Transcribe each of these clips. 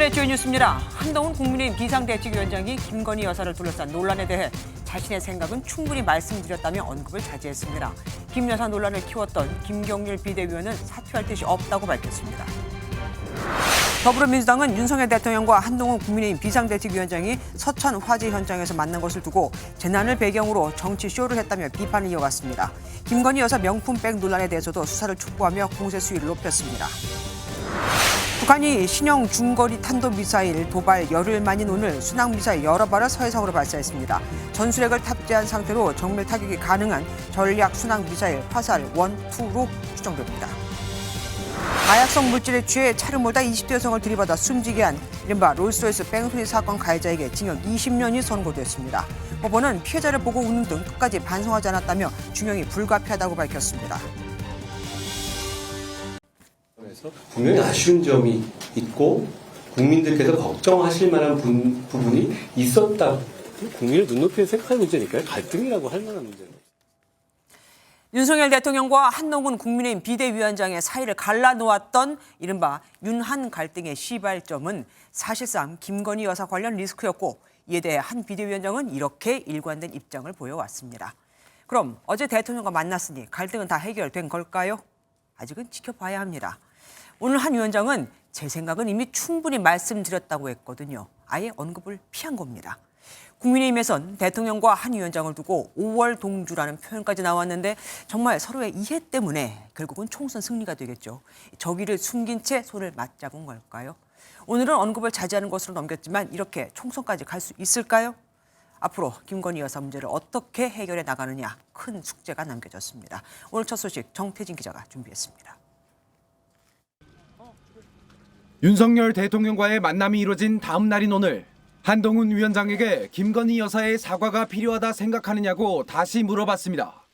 오늘의 주요 뉴스입니다. 한동훈 국민의힘 비상대책위원장이 김건희 여사를 둘러싼 논란에 대해 자신의 생각은 충분히 말씀드렸다며 언급을 자제했습니다. 김 여사 논란을 키웠던 김경률 비대위원은 사퇴할 뜻이 없다고 밝혔습니다. 더불어민주당은 윤석열 대통령과 한동훈 국민의힘 비상대책위원장이 서천 화재 현장에서 만난 것을 두고 재난을 배경으로 정치 쇼를 했다며 비판을 이어갔습니다. 김건희 여사 명품백 논란에 대해서도 수사를 촉구하며 공세 수위를 높였습니다. 북한이 신형 중거리 탄도미사일 도발 열흘 만인 오늘 순항미사일 여러 발을 서해상으로 발사했습니다. 전술핵을 탑재한 상태로 정밀 타격이 가능한 전략 순항미사일 화살 1, 2로 추정됩니다. 마약성 물질에 취해 차를 몰다 20대 여성을 들이받아 숨지게 한 이른바 롤스로이스 뺑소니 사건 가해자에게 징역 20년이 선고됐습니다. 법원은 피해자를 보고 우는 등 끝까지 반성하지 않았다며 중형이 불가피하다고 밝혔습니다. 분명히 아쉬운 점이 있고 국민들께서 걱정하실 만한 부분이 있었다. 국민의 눈높이에 생각할 문제니까요. 갈등이라고 할 만한 문제는. 윤석열 대통령과 한동훈 국민의힘 비대위원장의 사이를 갈라놓았던 이른바 윤한 갈등의 시발점은 사실상 김건희 여사 관련 리스크였고 이에 대해 한 비대위원장은 이렇게 일관된 입장을 보여왔습니다. 그럼 어제 대통령과 만났으니 갈등은 다 해결된 걸까요? 아직은 지켜봐야 합니다. 오늘 한 위원장은 제 생각은 이미 충분히 말씀드렸다고 했거든요. 아예 언급을 피한 겁니다. 국민의힘에선 대통령과 한 위원장을 두고 5월 동주라는 표현까지 나왔는데 정말 서로의 이해 때문에 결국은 총선 승리가 되겠죠. 저기를 숨긴 채 손을 맞잡은 걸까요? 오늘은 언급을 자제하는 것으로 넘겼지만 이렇게 총선까지 갈 수 있을까요? 앞으로 김건희 여사 문제를 어떻게 해결해 나가느냐 큰 숙제가 남겨졌습니다. 오늘 첫 소식 정태진 기자가 준비했습니다. 윤석열 대통령과의 만남이 이뤄진 다음 날인 오늘 한동훈 위원장에게 김건희 여사의 사과가 필요하다 생각하느냐고 다시 물어봤습니다.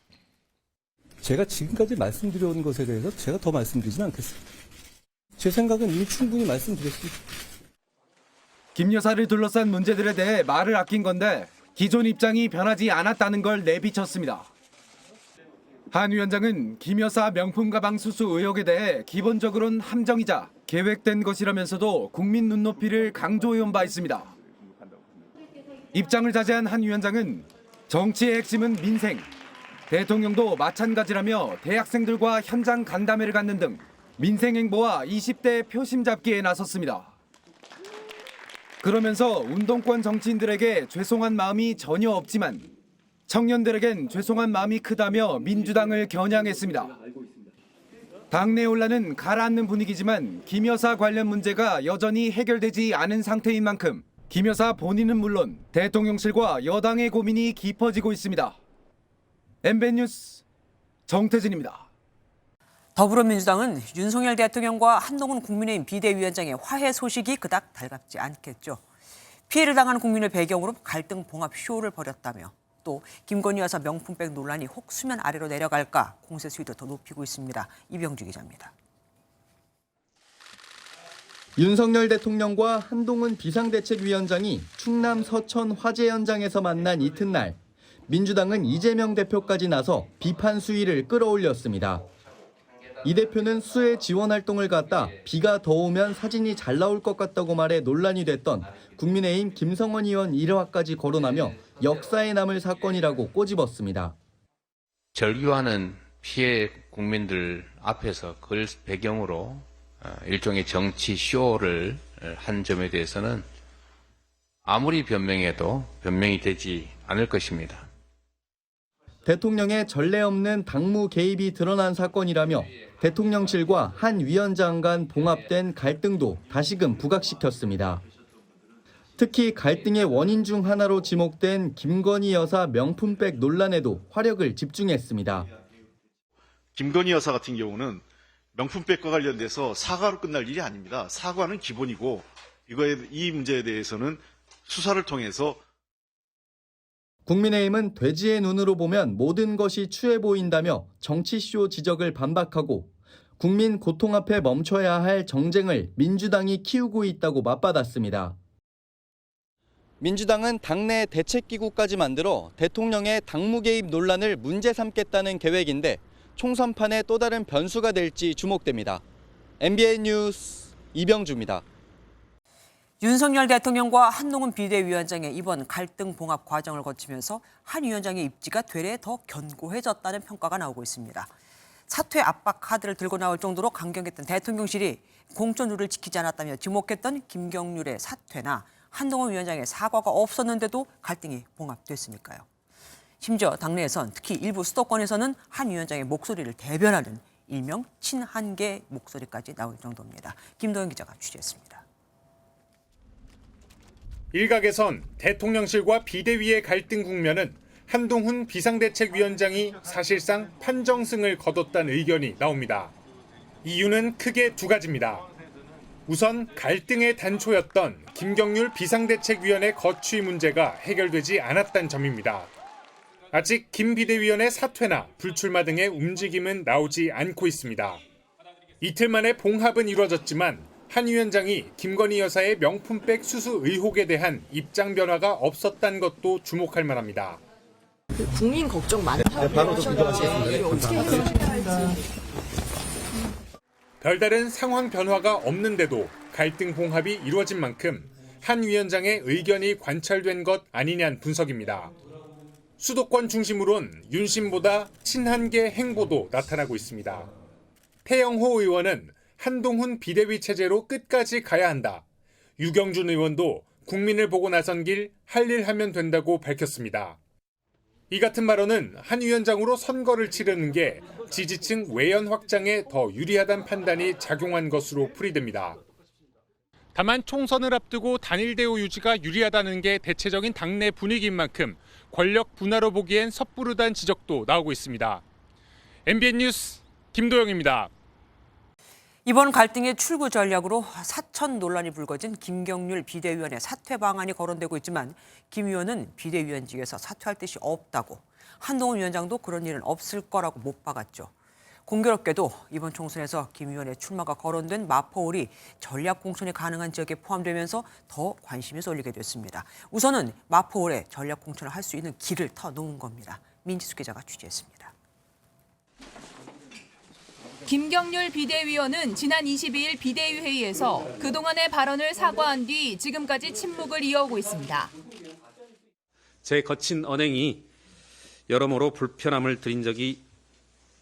제가 지금까지 말씀드려온 것에 대해서 제가 더 말씀드리진 않겠습니다. 제 생각은 이미 충분히 말씀드렸습니다. 김 여사를 둘러싼 문제들에 대해 말을 아낀 건데 기존 입장이 변하지 않았다는 걸 내비쳤습니다. 한 위원장은 김 여사 명품 가방 수수 의혹에 대해 기본적으로는 함정이자 계획된 것이라면서도 국민 눈높이를 강조해온 바 있습니다. 입장을 자제한 한 위원장은 정치의 핵심은 민생, 대통령도 마찬가지라며 대학생들과 현장 간담회를 갖는 등 민생 행보와 20대 표심 잡기에 나섰습니다. 그러면서 운동권 정치인들에게 죄송한 마음이 전혀 없지만 청년들에겐 죄송한 마음이 크다며 민주당을 겨냥했습니다. 당내 혼란은 가라앉는 분위기지만 김 여사 관련 문제가 여전히 해결되지 않은 상태인 만큼 김 여사 본인은 물론 대통령실과 여당의 고민이 깊어지고 있습니다. MBN 뉴스 정태진입니다. 더불어민주당은 윤석열 대통령과 한동훈 국민의힘 비대위원장의 화해 소식이 그닥 달갑지 않겠죠. 피해를 당한 국민을 배경으로 갈등 봉합 쇼를 벌였다며 또 김건희 여사 명품백 논란이 혹 수면 아래로 내려갈까 공세 수위도 더 높이고 있습니다. 이병주 기자입니다. 윤석열 대통령과 한동훈 비상대책위원장이 충남 서천 화재 현장에서 만난 이튿날 민주당은 이재명 대표까지 나서 비판 수위를 끌어올렸습니다. 이 대표는 수해 지원 활동을 갖다 비가 더 오면 사진이 잘 나올 것 같다고 말해 논란이 됐던 국민의힘 김성원 의원 일화까지 거론하며 역사에 남을 사건이라고 꼬집었습니다. 절규하는 피해 국민들 앞에서 그걸 배경으로 일종의 정치 쇼를 한 점에 대해서는 아무리 변명해도 변명이 되지 않을 것입니다. 대통령의 전례 없는 당무 개입이 드러난 사건이라며 대통령실과 한 위원장 간 봉합된 갈등도 다시금 부각시켰습니다. 특히 갈등의 원인 중 하나로 지목된 김건희 여사 명품백 논란에도 화력을 집중했습니다. 김건희 여사 같은 경우는 명품백과 관련돼서 사과로 끝날 일이 아닙니다. 사과는 기본이고 이 문제에 대해서는 수사를 통해서 국민의힘은 돼지의 눈으로 보면 모든 것이 추해 보인다며 정치쇼 지적을 반박하고 국민 고통 앞에 멈춰야 할 정쟁을 민주당이 키우고 있다고 맞받았습니다. 민주당은 당내 대책기구까지 만들어 대통령의 당무 개입 논란을 문제 삼겠다는 계획인데 총선판에 또 다른 변수가 될지 주목됩니다. MBN 뉴스 이병주입니다. 윤석열 대통령과 한동훈 비대위원장의 이번 갈등 봉합 과정을 거치면서 한 위원장의 입지가 되레 더 견고해졌다는 평가가 나오고 있습니다. 사퇴 압박 카드를 들고 나올 정도로 강경했던 대통령실이 공천 룰을 지키지 않았다며 지목했던 김경률의 사퇴나 한동훈 위원장의 사과가 없었는데도 갈등이 봉합됐으니까요. 심지어 당내에선 특히 일부 수도권에서는 한 위원장의 목소리를 대변하는 일명 친한계 목소리까지 나올 정도입니다. 김도영 기자가 취재했습니다. 일각에선 대통령실과 비대위의 갈등 국면은 한동훈 비상대책위원장이 사실상 판정승을 거뒀다는 의견이 나옵니다. 이유는 크게 두 가지입니다. 우선 갈등의 단초였던 김경률 비상대책위원의 거취 문제가 해결되지 않았다는 점입니다. 아직 김 비대위원의 사퇴나 불출마 등의 움직임은 나오지 않고 있습니다. 이틀 만에 봉합은 이루어졌지만 한 위원장이 김건희 여사의 명품백 수수 의혹에 대한 입장 변화가 없었다는 것도 주목할 만합니다. 국민 걱정 많다고 하셨는데 어떻게 해결할지. 별다른 상황 변화가 없는데도 갈등 봉합이 이루어진 만큼 한 위원장의 의견이 관철된 것 아니냐는 분석입니다. 수도권 중심으론 윤심보다 친한계 행보도 나타나고 있습니다. 태영호 의원은 한동훈 비대위 체제로 끝까지 가야 한다. 유경준 의원도 국민을 보고 나선 길 할 일 하면 된다고 밝혔습니다. 이 같은 발언은 한 위원장으로 선거를 치르는 게 지지층 외연 확장에 더 유리하다는 판단이 작용한 것으로 풀이됩니다. 다만 총선을 앞두고 단일 대우 유지가 유리하다는 게 대체적인 당내 분위기인 만큼 권력 분화로 보기엔 섣부르다는 지적도 나오고 있습니다. MBN 뉴스 김도영입니다. 이번 갈등의 출구 전략으로 사천 논란이 불거진 김경률 비대위원의 사퇴 방안이 거론되고 있지만 김 의원은 비대위원직에서 사퇴할 뜻이 없다고, 한동훈 위원장도 그런 일은 없을 거라고 못 박았죠. 공교롭게도 이번 총선에서 김 의원의 출마가 거론된 마포울이 전략 공천이 가능한 지역에 포함되면서 더 관심이 쏠리게 됐습니다. 우선은 마포울에 전략 공천을 할 수 있는 길을 터놓은 겁니다. 민지수 기자가 취재했습니다. 김경률 비대위원은 지난 22일 비대위 회의에서 그동안의 발언을 사과한 뒤 지금까지 침묵을 이어오고 있습니다. 제 거친 언행이 여러모로 불편함을 드린 적이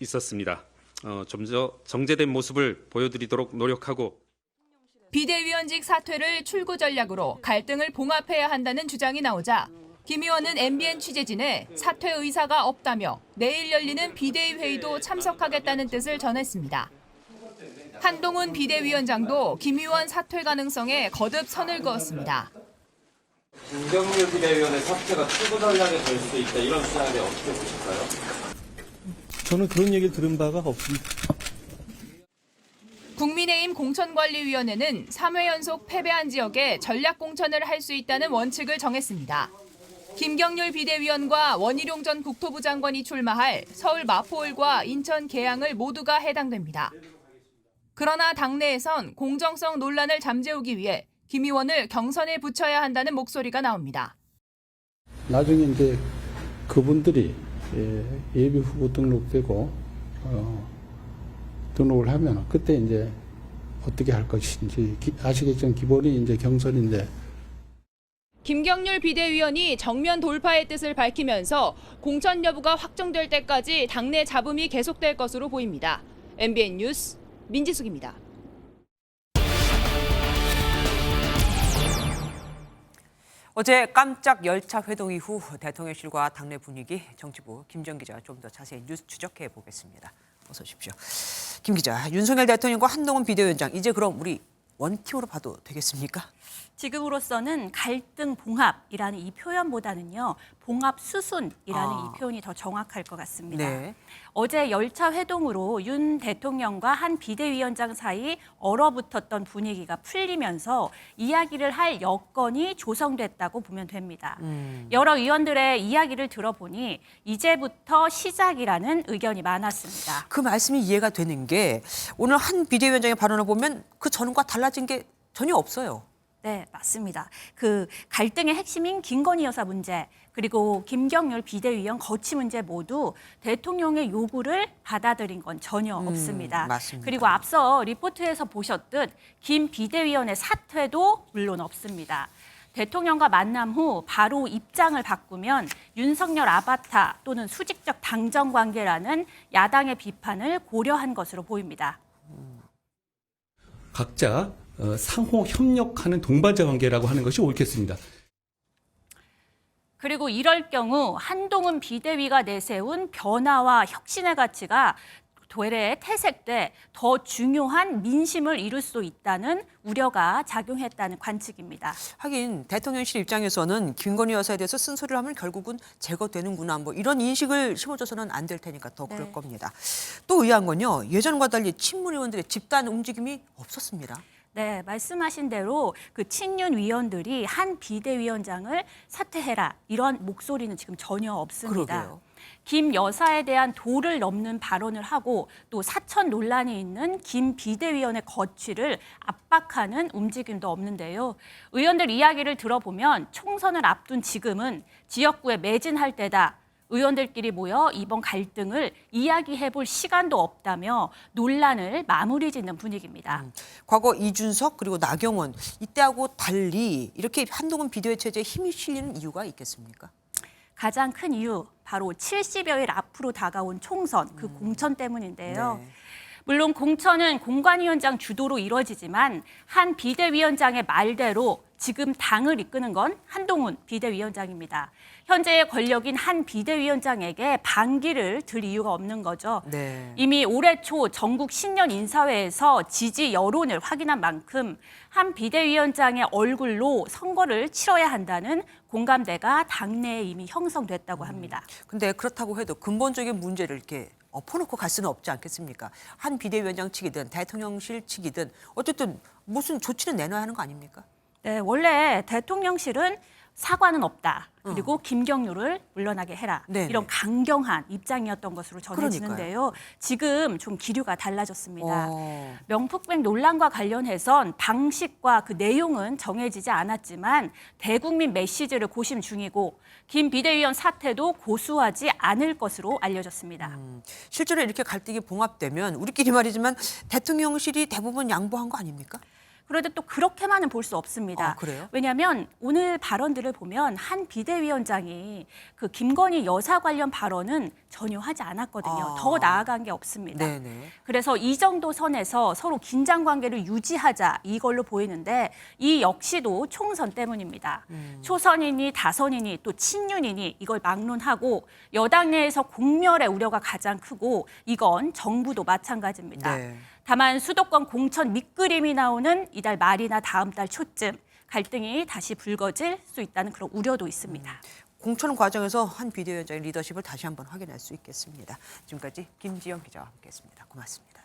있었습니다. 좀 더 정제된 모습을 보여드리도록 노력하고. 비대위원직 사퇴를 출구 전략으로 갈등을 봉합해야 한다는 주장이 나오자 김 의원은 MBN 취재진에 사퇴 의사가 없다며 내일 열리는 비대위 회의도 참석하겠다는 뜻을 전했습니다. 한동훈 비대위원장도 김 의원 사퇴 가능성에 거듭 선을 그었습니다. 김경률 비대위원의 사퇴가 출구 전략이 될 수도 있다, 이런 주장에 대해 어떻게 보실까요? 저는 그런 얘기를 들은 바가 없습니다. 국민의힘 공천관리위원회는 3회 연속 패배한 지역에 전략 공천을 할 수 있다는 원칙을 정했습니다. 김경률 비대위원과 원희룡 전 국토부 장관이 출마할 서울 마포울과 인천 계양을 모두가 해당됩니다. 그러나 당내에선 공정성 논란을 잠재우기 위해 김 의원을 경선에 붙여야 한다는 목소리가 나옵니다. 나중에 이제 그분들이 예비 후보 등록되고 등록을 하면 그때 이제 어떻게 할 것인지 아시겠지만 기본이 이제 경선인데. 김경률 비대위원이 정면 돌파의 뜻을 밝히면서 공천 여부가 확정될 때까지 당내 잡음이 계속될 것으로 보입니다. MBN 뉴스 민지숙입니다. 어제 깜짝 열차 회동 이후 대통령실과 당내 분위기, 정치부 김정 기자가 좀 더 자세히 뉴스 추적해 보겠습니다. 어서 오십시오. 김 기자, 윤석열 대통령과 한동훈 비대위원장, 이제 그럼 우리 원팀으로 봐도 되겠습니까? 지금으로서는 갈등 봉합이라는 이 표현보다는요, 봉합 수순이라는 이 표현이 더 정확할 것 같습니다. 네. 어제 열차 회동으로 윤 대통령과 한 비대위원장 사이 얼어붙었던 분위기가 풀리면서 이야기를 할 여건이 조성됐다고 보면 됩니다. 여러 의원들의 이야기를 들어보니 이제부터 시작이라는 의견이 많았습니다. 그 말씀이 이해가 되는 게 오늘 한 비대위원장의 발언을 보면 그 전과 달라진 게 전혀 없어요. 네, 맞습니다. 그 갈등의 핵심인 김건희 여사 문제, 그리고 김경률 비대위원 거취 문제 모두 대통령의 요구를 받아들인 건 전혀 없습니다. 맞습니다. 그리고 앞서 리포트에서 보셨듯 김 비대위원의 사퇴도 물론 없습니다. 대통령과 만남 후 바로 입장을 바꾸면 윤석열 아바타 또는 수직적 당정 관계라는 야당의 비판을 고려한 것으로 보입니다. 각자 상호 협력하는 동반자 관계라고 하는 것이 옳겠습니다. 그리고 이럴 경우 한동훈 비대위가 내세운 변화와 혁신의 가치가 되레 퇴색돼 더 중요한 민심을 이룰 수 있다는 우려가 작용했다는 관측입니다. 하긴 대통령실 입장에서는 김건희 여사에 대해서 쓴소리를 하면 결국은 제거되는구나 뭐 이런 인식을 심어줘서는 안 될 테니까 더 그럴 겁니다. 또 의아한 건요. 예전과 달리 친문 의원들의 집단 움직임이 없었습니다. 네, 말씀하신 대로 그 친윤 위원들이 한 비대위원장을 사퇴해라 이런 목소리는 지금 전혀 없습니다. 그러게요. 김 여사에 대한 도를 넘는 발언을 하고 또 사천 논란이 있는 김 비대위원의 거취를 압박하는 움직임도 없는데요. 의원들 이야기를 들어보면 총선을 앞둔 지금은 지역구에 매진할 때다. 의원들끼리 모여 이번 갈등을 이야기해볼 시간도 없다며 논란을 마무리 짓는 분위기입니다. 과거 이준석 그리고 나경원 이때하고 달리 이렇게 한동훈 비대위 체제에 힘이 실리는 이유가 있겠습니까? 가장 큰 이유 바로 70여일 앞으로 다가온 총선 그 공천 때문인데요. 네. 물론 공천은 공관위원장 주도로 이뤄지지만 한 비대위원장의 말대로 지금 당을 이끄는 건 한동훈 비대위원장입니다. 현재의 권력인 한 비대위원장에게 반기를 들 이유가 없는 거죠. 네. 이미 올해 초 전국 신년 인사회에서 지지 여론을 확인한 만큼 한 비대위원장의 얼굴로 선거를 치러야 한다는 공감대가 당내에 이미 형성됐다고 합니다. 근데 그렇다고 해도 근본적인 문제를 이렇게 엎어놓고 갈 수는 없지 않겠습니까? 한 비대위원장 측이든 대통령실 측이든 어쨌든 무슨 조치는 내놔야 하는 거 아닙니까? 네, 원래 대통령실은 사과는 없다. 그리고 김경률을 물러나게 해라. 네네. 이런 강경한 입장이었던 것으로 전해지는데요. 그러니까요. 지금 좀 기류가 달라졌습니다. 어. 명품백 논란과 관련해선 방식과 그 내용은 정해지지 않았지만 대국민 메시지를 고심 중이고 김 비대위원 사퇴도 고수하지 않을 것으로 알려졌습니다. 실제로 이렇게 갈등이 봉합되면 우리끼리 말이지만 대통령실이 대부분 양보한 거 아닙니까? 그런데 또 그렇게만은 볼 수 없습니다. 아, 그래요? 왜냐하면 오늘 발언들을 보면 한 비대위원장이 그 김건희 여사 관련 발언은 전혀 하지 않았거든요. 더 나아간 게 없습니다. 네네. 그래서 이 정도 선에서 서로 긴장 관계를 유지하자 이걸로 보이는데 이 역시도 총선 때문입니다. 초선이니 다선이니 또 친윤이니 이걸 막론하고 여당 내에서 공멸의 우려가 가장 크고 이건 정부도 마찬가지입니다. 네. 다만 수도권 공천 밑그림이 나오는 이달 말이나 다음 달 초쯤 갈등이 다시 불거질 수 있다는 그런 우려도 있습니다. 공천 과정에서 한 비대위원장의 리더십을 다시 한번 확인할 수 있겠습니다. 지금까지 김지영 기자와 함께했습니다. 고맙습니다.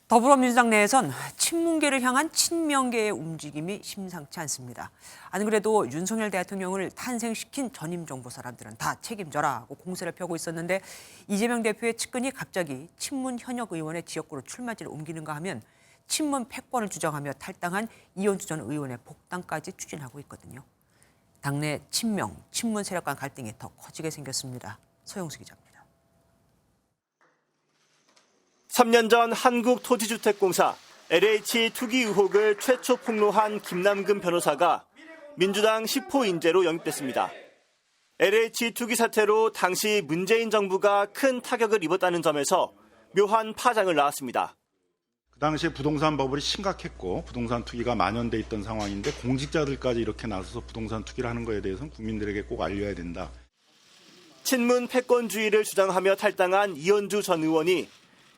더불어민주당 내에선 친문계를 향한 친명계의 움직임이 심상치 않습니다. 안 그래도 윤석열 대통령을 탄생시킨 전임 정부 사람들은 다 책임져라고 공세를 펴고 있었는데 이재명 대표의 측근이 갑자기 친문 현역 의원의 지역구로 출마지를 옮기는가 하면 친문 패권을 주장하며 탈당한 이현주 전 의원의 복당까지 추진하고 있거든요. 당내 친명, 친문 세력 간 갈등이 더 커지게 생겼습니다. 서영수 기자입니다. 3년 전 한국토지주택공사 LH 투기 의혹을 최초 폭로한 김남근 변호사가 민주당 10호 인재로 영입됐습니다. LH 투기 사태로 당시 문재인 정부가 큰 타격을 입었다는 점에서 묘한 파장을 낳았습니다. 그 당시에 부동산 버블이 심각했고 부동산 투기가 만연돼 있던 상황인데 공직자들까지 이렇게 나서서 부동산 투기를 하는 거에 대해서는 국민들에게 꼭 알려야 된다. 친문 패권주의를 주장하며 탈당한 이현주 전 의원이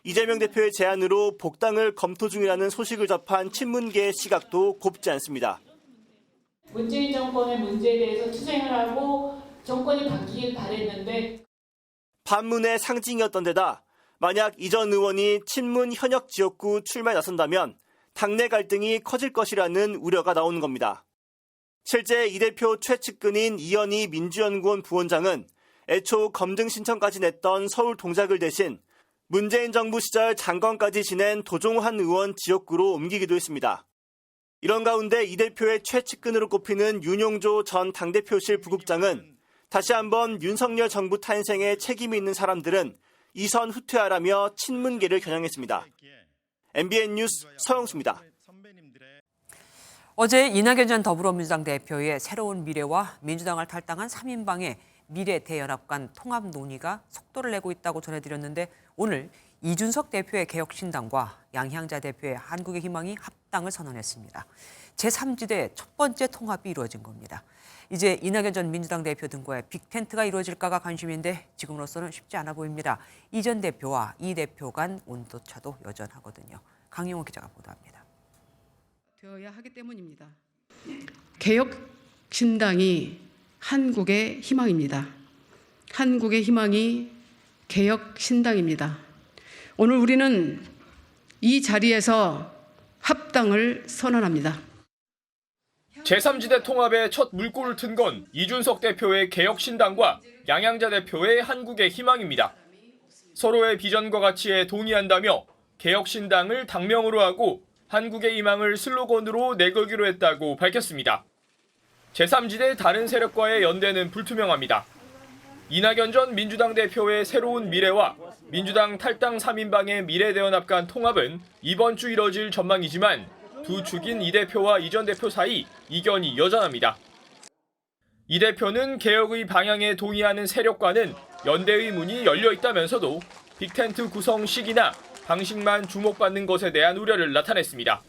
이재명 대표의 제안으로 복당을 검토 중이라는 소식을 접한 친문계의 시각도 곱지 않습니다. 문재인 정권의 문제에 대해서 투쟁을 하고 정권이 바뀌길 바랬는데 반문의 상징이었던 데다 만약 이 전 의원이 친문 현역 지역구 출마에 나선다면 당내 갈등이 커질 것이라는 우려가 나오는 겁니다. 실제 이 대표 최측근인 이현희 민주연구원 부원장은 애초 검증 신청까지 냈던 서울 동작을 대신 문재인 정부 시절 장관까지 지낸 도종환 의원 지역구로 옮기기도 했습니다. 이런 가운데 이 대표의 최측근으로 꼽히는 윤용조 전 당대표실 부국장은 다시 한번 윤석열 정부 탄생에 책임이 있는 사람들은 이선 후퇴하라며 친문계를 겨냥했습니다. MBN 뉴스 서영수입니다. 어제 이낙연 전 더불어민주당 대표의 새로운 미래와 민주당을 탈당한 3인방의 미래 대연합 간 통합 논의가 속도를 내고 있다고 전해드렸는데 오늘 이준석 대표의 개혁신당과 양향자 대표의 한국의 희망이 합당을 선언했습니다. 제3지대 첫 번째 통합이 이루어진 겁니다. 이제 이낙연 전 민주당 대표 등과의 빅텐트가 이루어질까가 관심인데 지금으로서는 쉽지 않아 보입니다. 이 전 대표와 이 대표 간 온도차도 여전하거든요. 강용호 기자가 보도합니다. 되어야 하기 때문입니다. 개혁신당이 한국의 희망입니다. 한국의 희망이 개혁신당입니다. 오늘 우리는 이 자리에서 합당을 선언합니다. 제3지대 통합의 첫 물꼬를 튼 건 이준석 대표의 개혁신당과 양향자 대표의 한국의 희망입니다. 서로의 비전과 가치에 동의한다며 개혁신당을 당명으로 하고 한국의 희망을 슬로건으로 내걸기로 했다고 밝혔습니다. 제3지대 다른 세력과의 연대는 불투명합니다. 이낙연 전 민주당 대표의 새로운 미래와 민주당 탈당 3인방의 미래대연합 간 통합은 이번 주 이뤄질 전망이지만 두 축인 이 대표와 이 전 대표 사이 이견이 여전합니다. 이 대표는 개혁의 방향에 동의하는 세력과는 연대의 문이 열려 있다면서도 빅텐트 구성 시기나 방식만 주목받는 것에 대한 우려를 나타냈습니다.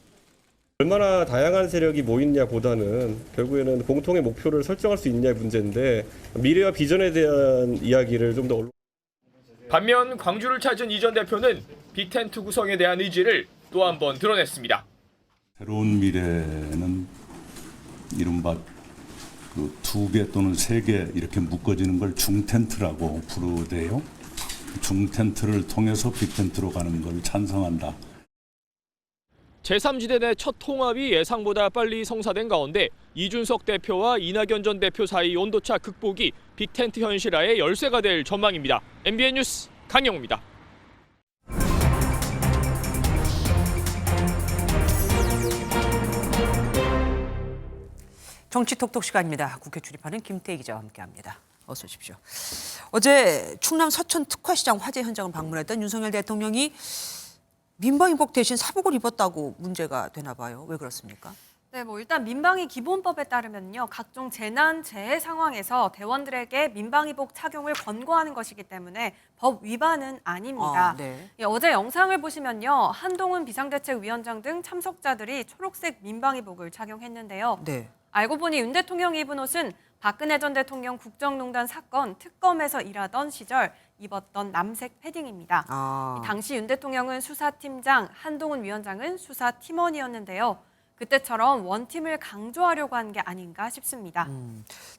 얼마나 다양한 세력이 모이냐보다는 결국에는 공통의 목표를 설정할 수 있냐의 문제인데 미래와 비전에 대한 이야기를 좀 더 반면 광주를 찾은 이 전 대표는 빅텐트 구성에 대한 의지를 또 한 번 드러냈습니다. 새로운 미래는 이른바 그 2개 또는 3개 이렇게 묶어지는 걸 중텐트라고 부르대요. 중텐트를 통해서 빅텐트로 가는 걸 찬성한다. 제3지대 내 첫 통합이 예상보다 빨리 성사된 가운데 이준석 대표와 이낙연 전 대표 사이 온도차 극복이 빅텐트 현실화의 열쇠가 될 전망입니다. MBN 뉴스 강영우입니다. 정치톡톡 시간입니다. 국회 출입하는 김태희 기자와 함께합니다. 어서 오십시오. 어제 충남 서천 특화시장 화재 현장을 방문했던 윤석열 대통령이 민방위복 대신 사복을 입었다고 문제가 되나 봐요. 왜 그렇습니까? 네, 일단 민방위 기본법에 따르면요, 각종 재난, 재해 상황에서 대원들에게 민방위복 착용을 권고하는 것이기 때문에 법 위반은 아닙니다. 네. 어제 영상을 보시면요, 한동훈 비상대책위원장 등 참석자들이 초록색 민방위복을 착용했는데요. 네. 알고 보니 윤 대통령이 입은 옷은 박근혜 전 대통령 국정농단 사건 특검에서 일하던 시절 입었던 남색 패딩입니다. 당시 윤 대통령은 수사팀장, 한동훈 위원장은 수사팀원이었는데요. 그때처럼 원팀을 강조하려고 한 게 아닌가 싶습니다.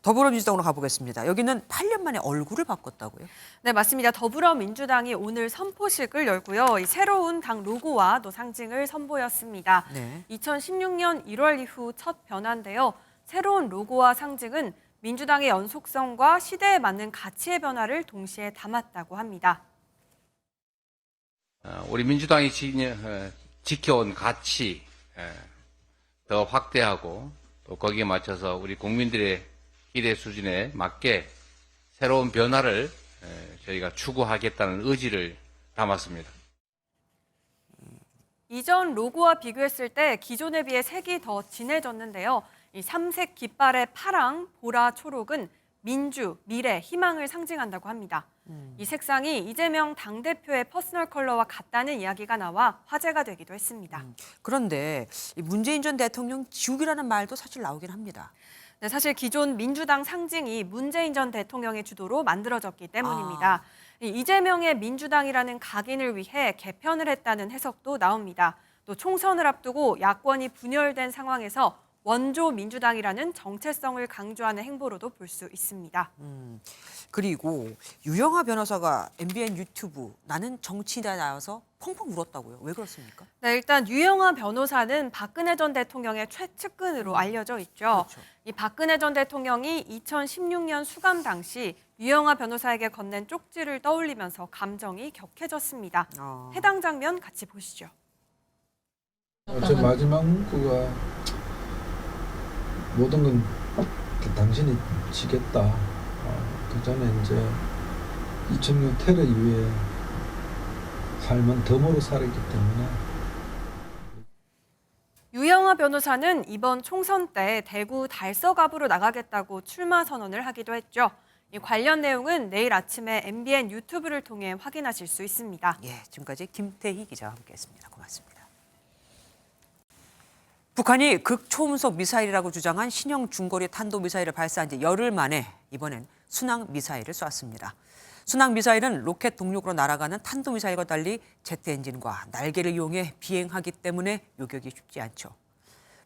더불어민주당으로 가보겠습니다. 여기는 8년 만에 얼굴을 바꿨다고요? 네, 맞습니다. 더불어민주당이 오늘 선포식을 열고요. 이 새로운 당 로고와 또 상징을 선보였습니다. 네. 2016년 1월 이후 첫 변화인데요. 새로운 로고와 상징은 민주당의 연속성과 시대에 맞는 가치의 변화를 동시에 담았다고 합니다. 우리 민주당이 지켜온 가치 더 확대하고 또 거기에 맞춰서 우리 국민들의 기대 수준에 맞게 새로운 변화를 저희가 추구하겠다는 의지를 담았습니다. 이전 로고와 비교했을 때 기존에 비해 색이 더 진해졌는데요. 이 3색 깃발의 파랑, 보라, 초록은 민주, 미래, 희망을 상징한다고 합니다. 이 색상이 이재명 당대표의 퍼스널 컬러와 같다는 이야기가 나와 화제가 되기도 했습니다. 그런데 이 문재인 전 대통령 지우기라는 말도 사실 나오긴 합니다. 네, 사실 기존 민주당 상징이 문재인 전 대통령의 주도로 만들어졌기 때문입니다. 이재명의 민주당이라는 각인을 위해 개편을 했다는 해석도 나옵니다. 또 총선을 앞두고 야권이 분열된 상황에서 원조 민주당이라는 정체성을 강조하는 행보로도 볼 수 있습니다. 그리고 유영하 변호사가 MBN 유튜브 나는 정치인에 나와서 펑펑 울었다고요. 왜 그렇습니까? 네, 일단 유영하 변호사는 박근혜 전 대통령의 최측근으로 알려져 있죠. 그렇죠. 이 박근혜 전 대통령이 2016년 수감 당시 유영하 변호사에게 건넨 쪽지를 떠올리면서 감정이 격해졌습니다. 해당 장면 같이 보시죠. 제 마지막 문구가 모든 건 당신이 지겠다. 그 전에 이제 2006 테러 이후에 삶은 덤으로 살았기 때문에. 유영하 변호사는 이번 총선 때 대구 달서갑으로 나가겠다고 출마 선언을 하기도 했죠. 이 관련 내용은 내일 아침에 MBN 유튜브를 통해 확인하실 수 있습니다. 예, 지금까지 김태희 기자와 함께했습니다. 고맙습니다. 북한이 극초음속 미사일이라고 주장한 신형 중거리 탄도미사일을 발사한 지 열흘 만에 이번엔 순항 미사일을 쐈습니다. 순항 미사일은 로켓 동력으로 날아가는 탄도미사일과 달리 제트 엔진과 날개를 이용해 비행하기 때문에 요격이 쉽지 않죠.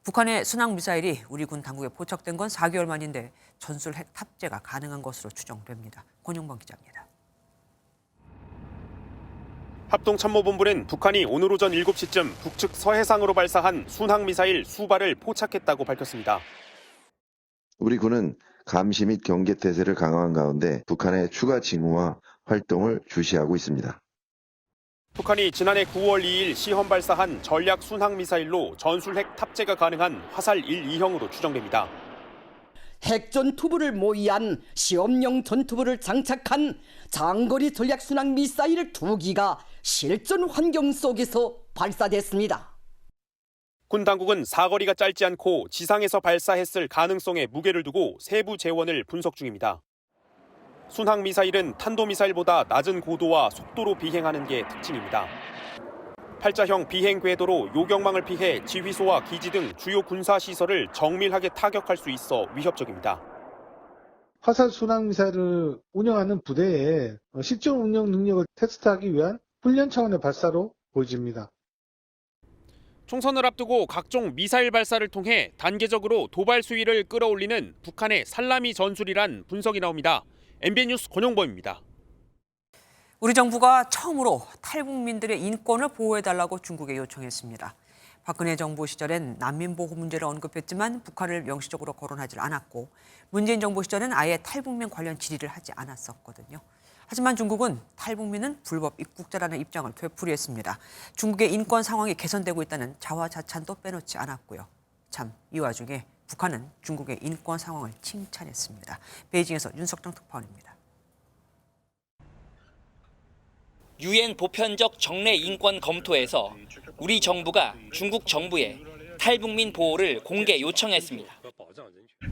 북한의 순항 미사일이 우리 군 당국에 포착된 건 4개월 만인데 전술 핵 탑재가 가능한 것으로 추정됩니다. 권용범 기자입니다. 합동참모본부는 북한이 오늘 오전 7시쯤 북측 서해상으로 발사한 순항미사일 수발을 포착했다고 밝혔습니다. 우리 군은 감시 및 경계태세를 강화한 가운데 북한의 추가 징후와 활동을 주시하고 있습니다. 북한이 지난해 9월 2일 시험 발사한 전략 순항미사일로 전술핵 탑재가 가능한 화살 1, 2형으로 추정됩니다. 핵전투부를 모의한 시험용 전투부를 장착한 장거리 전략 순항 미사일 2기가 실전 환경 속에서 발사됐습니다. 군 당국은 사거리가 짧지 않고 지상에서 발사했을 가능성에 무게를 두고 세부 재원을 분석 중입니다. 순항미사일은 탄도미사일보다 낮은 고도와 속도로 비행하는 게 특징입니다. 팔자형 비행 궤도로 요격망을 피해 지휘소와 기지 등 주요 군사시설을 정밀하게 타격할 수 있어 위협적입니다. 화살 순항 미사일을 운영하는 부대의 실전 운영 능력을 테스트하기 위한 훈련 차원의 발사로 보여집니다. 총선을 앞두고 각종 미사일 발사를 통해 단계적으로 도발 수위를 끌어올리는 북한의 살라미 전술이란 분석이 나옵니다. MBN 뉴스 권용범입니다. 우리 정부가 처음으로 탈북민들의 인권을 보호해달라고 중국에 요청했습니다. 박근혜 정부 시절엔 난민 보호 문제를 언급했지만 북한을 명시적으로 거론하지 않았고 문재인 정부 시절엔 아예 탈북민 관련 질의를 하지 않았었거든요. 하지만 중국은 탈북민은 불법 입국자라는 입장을 되풀이했습니다. 중국의 인권 상황이 개선되고 있다는 자화자찬도 빼놓지 않았고요. 참, 이 와중에 북한은 중국의 인권 상황을 칭찬했습니다. 베이징에서 윤석정 특파원입니다. 유엔 보편적 정례 인권 검토에서 우리 정부가 중국 정부에 탈북민 보호를 공개 요청했습니다.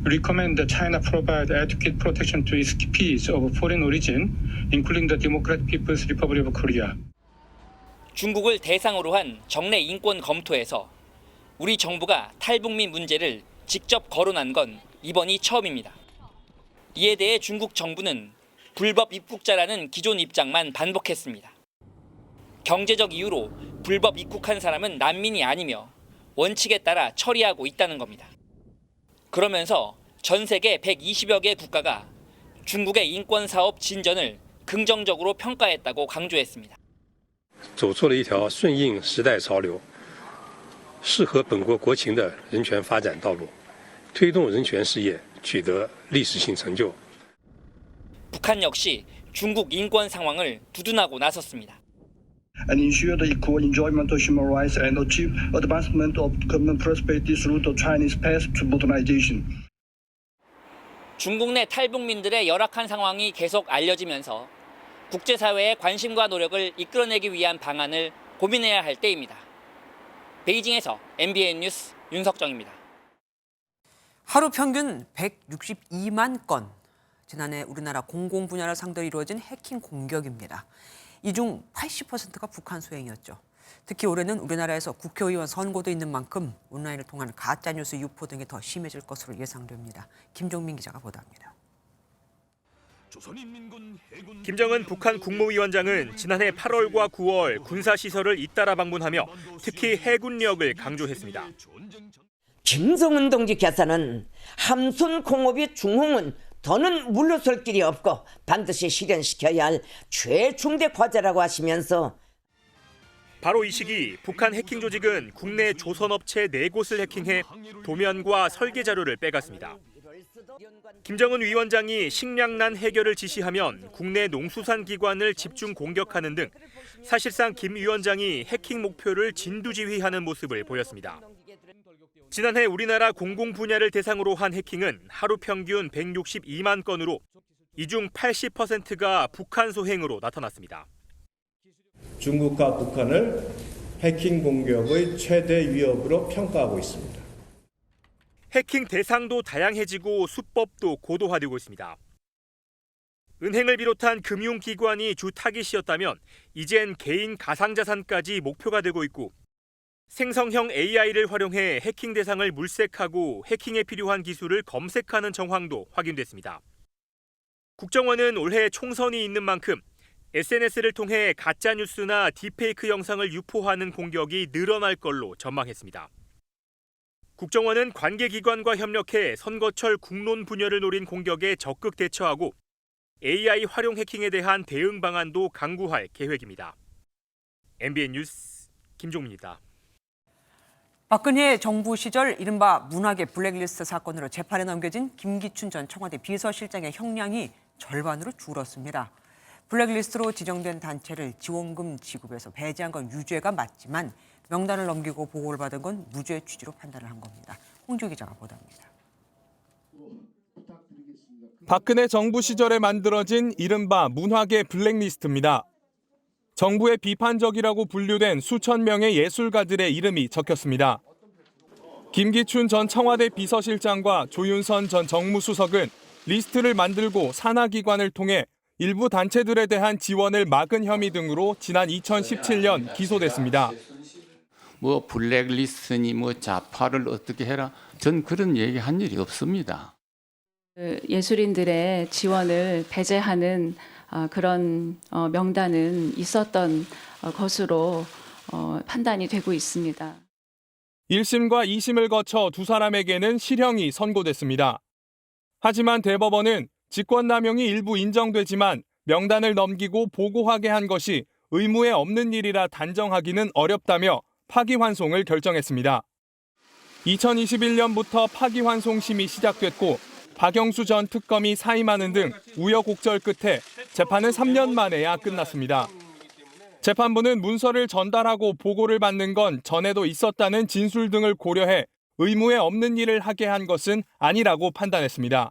Recommend that China provide adequate protection to its peers of foreign origin, including the Democratic People's Republic of Korea. 중국을 대상으로 한 정례 인권 검토에서 우리 정부가 탈북민 문제를 직접 거론한 건 이번이 처음입니다. 이에 대해 중국 정부는 불법 입국자라는 기존 입장만 반복했습니다. 경제적 이유로 불법 입국한 사람은 난민이 아니며 원칙에 따라 처리하고 있다는 겁니다. 그러면서 전 세계 120여 개 국가가 중국의 인권 사업 진전을 긍정적으로 평가했다고 강조했습니다. 走出了一条顺应时代潮流、适合本国国情的人权发展道路，推动人权事业取得历史性成就。 북한 역시 중국 인권 상황을 두둔하고 나섰습니다. And ensure the equal enjoyment of human rights and achieve advancement of common prosperity through the Chinese path to modernization. 중국 내 탈북민들의 열악한 상황이 계속 알려지면서 국제사회의 관심과 노력을 이끌어내기 위한 방안을 고민해야 할 때입니다. 베이징에서 MBN 뉴스 윤석정입니다. 하루 평균 162만 건. 지난해 우리나라 공공 분야를 상대로 이루어진 해킹 공격입니다. 이 중 80%가 북한 소행이었죠. 특히 올해는 우리나라에서 국회의원 선거도 있는 만큼 온라인을 통한 가짜뉴스 유포 등이 더 심해질 것으로 예상됩니다. 김종민 기자가 보도합니다. 김정은 북한 국무위원장은 지난해 8월과 9월 군사시설을 잇따라 방문하며 특히 해군력을 강조했습니다. 김정은 동지께서는 함선 공업의 중흥은 더는 물러설 길이 없고 반드시 실현시켜야 할 최중대 과제라고 하시면서 바로 이 시기 북한 해킹 조직은 국내 조선업체 4곳을 해킹해 도면과 설계 자료를 빼갔습니다. 김정은 위원장이 식량난 해결을 지시하면 국내 농수산 기관을 집중 공격하는 등 사실상 김 위원장이 해킹 목표를 진두지휘하는 모습을 보였습니다. 지난해 우리나라 공공 분야를 대상으로 한 해킹은 하루 평균 162만 건으로 이 중 80%가 북한 소행으로 나타났습니다. 중국과 북한을 해킹 공격의 최대 위협으로 평가하고 있습니다. 해킹 대상도 다양해지고 수법도 고도화되고 있습니다. 은행을 비롯한 금융기관이 주 타깃이었다면 이젠 개인 가상자산까지 목표가 되고 있고 생성형 AI를 활용해 해킹 대상을 물색하고 해킹에 필요한 기술을 검색하는 정황도 확인됐습니다. 국정원은 올해 총선이 있는 만큼 SNS를 통해 가짜뉴스나 딥페이크 영상을 유포하는 공격이 늘어날 걸로 전망했습니다. 국정원은 관계기관과 협력해 선거철 국론 분열을 노린 공격에 적극 대처하고 AI 활용 해킹에 대한 대응 방안도 강구할 계획입니다. MBN 뉴스 김종민입니다. 박근혜 정부 시절 이른바 문화계 블랙리스트 사건으로 재판에 넘겨진 김기춘 전 청와대 비서실장의 형량이 절반으로 줄었습니다. 블랙리스트로 지정된 단체를 지원금 지급에서 배제한 건 유죄가 맞지만 명단을 넘기고 보고를 받은 건 무죄 취지로 판단을 한 겁니다. 홍주 기자가 보도합니다. 박근혜 정부 시절에 만들어진 이른바 문화계 블랙리스트입니다. 정부의 비판적이라고 분류된 수천 명의 예술가들의 이름이 적혔습니다. 김기춘 전 청와대 비서실장과 조윤선 전 정무수석은 리스트를 만들고 산하기관을 통해 일부 단체들에 대한 지원을 막은 혐의 등으로 지난 2017년 기소됐습니다. 뭐 블랙리스트니 뭐 좌파를 어떻게 해라. 전 그런 얘기 한 일이 없습니다. 예술인들의 지원을 배제하는 그런 명단은 있었던 것으로 판단이 되고 있습니다. 1심과 2심을 거쳐 두 사람에게는 실형이 선고됐습니다. 하지만 대법원은 직권남용이 일부 인정되지만 명단을 넘기고 보고하게 한 것이 의무에 없는 일이라 단정하기는 어렵다며 파기환송을 결정했습니다. 2021년부터 파기환송심이 시작됐고 박영수 전 특검이 사임하는 등 우여곡절 끝에 재판은 3년 만에야 끝났습니다. 재판부는 문서를 전달하고 보고를 받는 건 전에도 있었다는 진술 등을 고려해 의무에 없는 일을 하게 한 것은 아니라고 판단했습니다.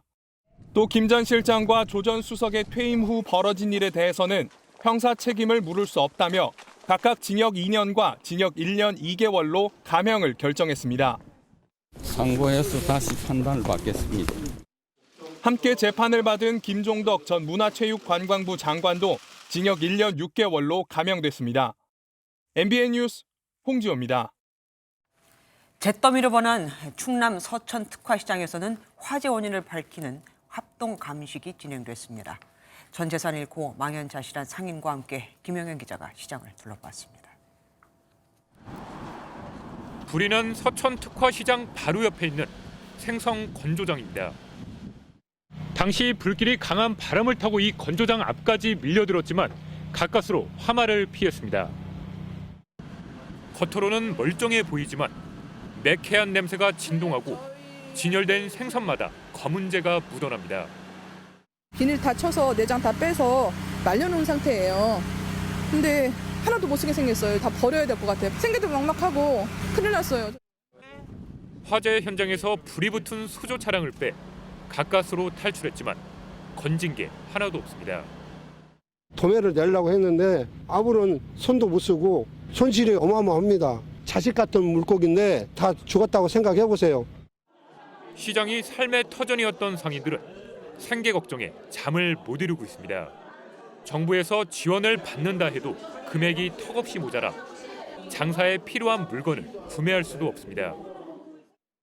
또 김 전 실장과 조 전 수석의 퇴임 후 벌어진 일에 대해서는 형사 책임을 물을 수 없다며 각각 징역 2년과 징역 1년 2개월로 감형을 결정했습니다. 상고해서 다시 판단을 받겠습니다. 함께 재판을 받은 김종덕 전 문화체육관광부 장관도 징역 1년 6개월로 감형됐습니다. MBN 뉴스 홍지호입니다. 잿더미로 번한 충남 서천 특화시장에서는 화재 원인을 밝히는 합동 감식이 진행됐습니다. 전 재산 잃고 망연자실한 상인과 함께 김영현 기자가 시장을 둘러봤습니다. 불이 난 서천 특화시장 바로 옆에 있는 생성 건조장입니다. 당시 불길이 강한 바람을 타고 이 건조장 앞까지 밀려들었지만 가까스로 화마를 피했습니다. 겉으로는 멀쩡해 보이지만 매캐한 냄새가 진동하고 진열된 생선마다 검은재가 묻어납니다. 비닐 다 쳐서 내장 다 빼서 말려놓은 상태예요. 근데 하나도 못 쓰게 생겼어요. 다 버려야 될 것 같아요. 생계도 막막하고 큰일 났어요. 화재 현장에서 불이 붙은 수조 차량을 빼 가까스로 탈출했지만 건진 게 하나도 없습니다. 도매를 내려고 했는데 아무런 손도 못 쓰고 손실이 어마어마합니다. 자식 같은 물고기인데 다 죽었다고 생각해 보세요. 시장이 삶의 터전이었던 상인들은 생계 걱정에 잠을 못 이루고 있습니다. 정부에서 지원을 받는다 해도 금액이 턱없이 모자라 장사에 필요한 물건을 구매할 수도 없습니다.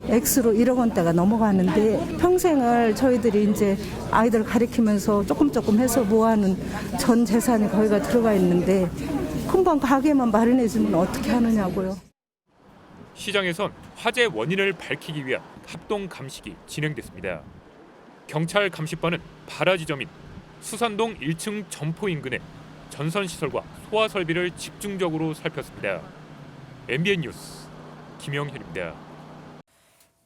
액수로 1억 원대가 넘어가는데 평생을 저희들이 이제 아이들 가르치면서 조금 해서 모아는 전 재산이 거기가 들어가 있는데 금방 가게만 마련해주면 어떻게 하느냐고요. 시장에선 화재 원인을 밝히기 위한 합동 감식이 진행됐습니다. 경찰 감식반은 발화지점인 수산동 1층 점포 인근의 전선시설과 소화 설비를 집중적으로 살폈습니다. MBN 뉴스 김영현입니다.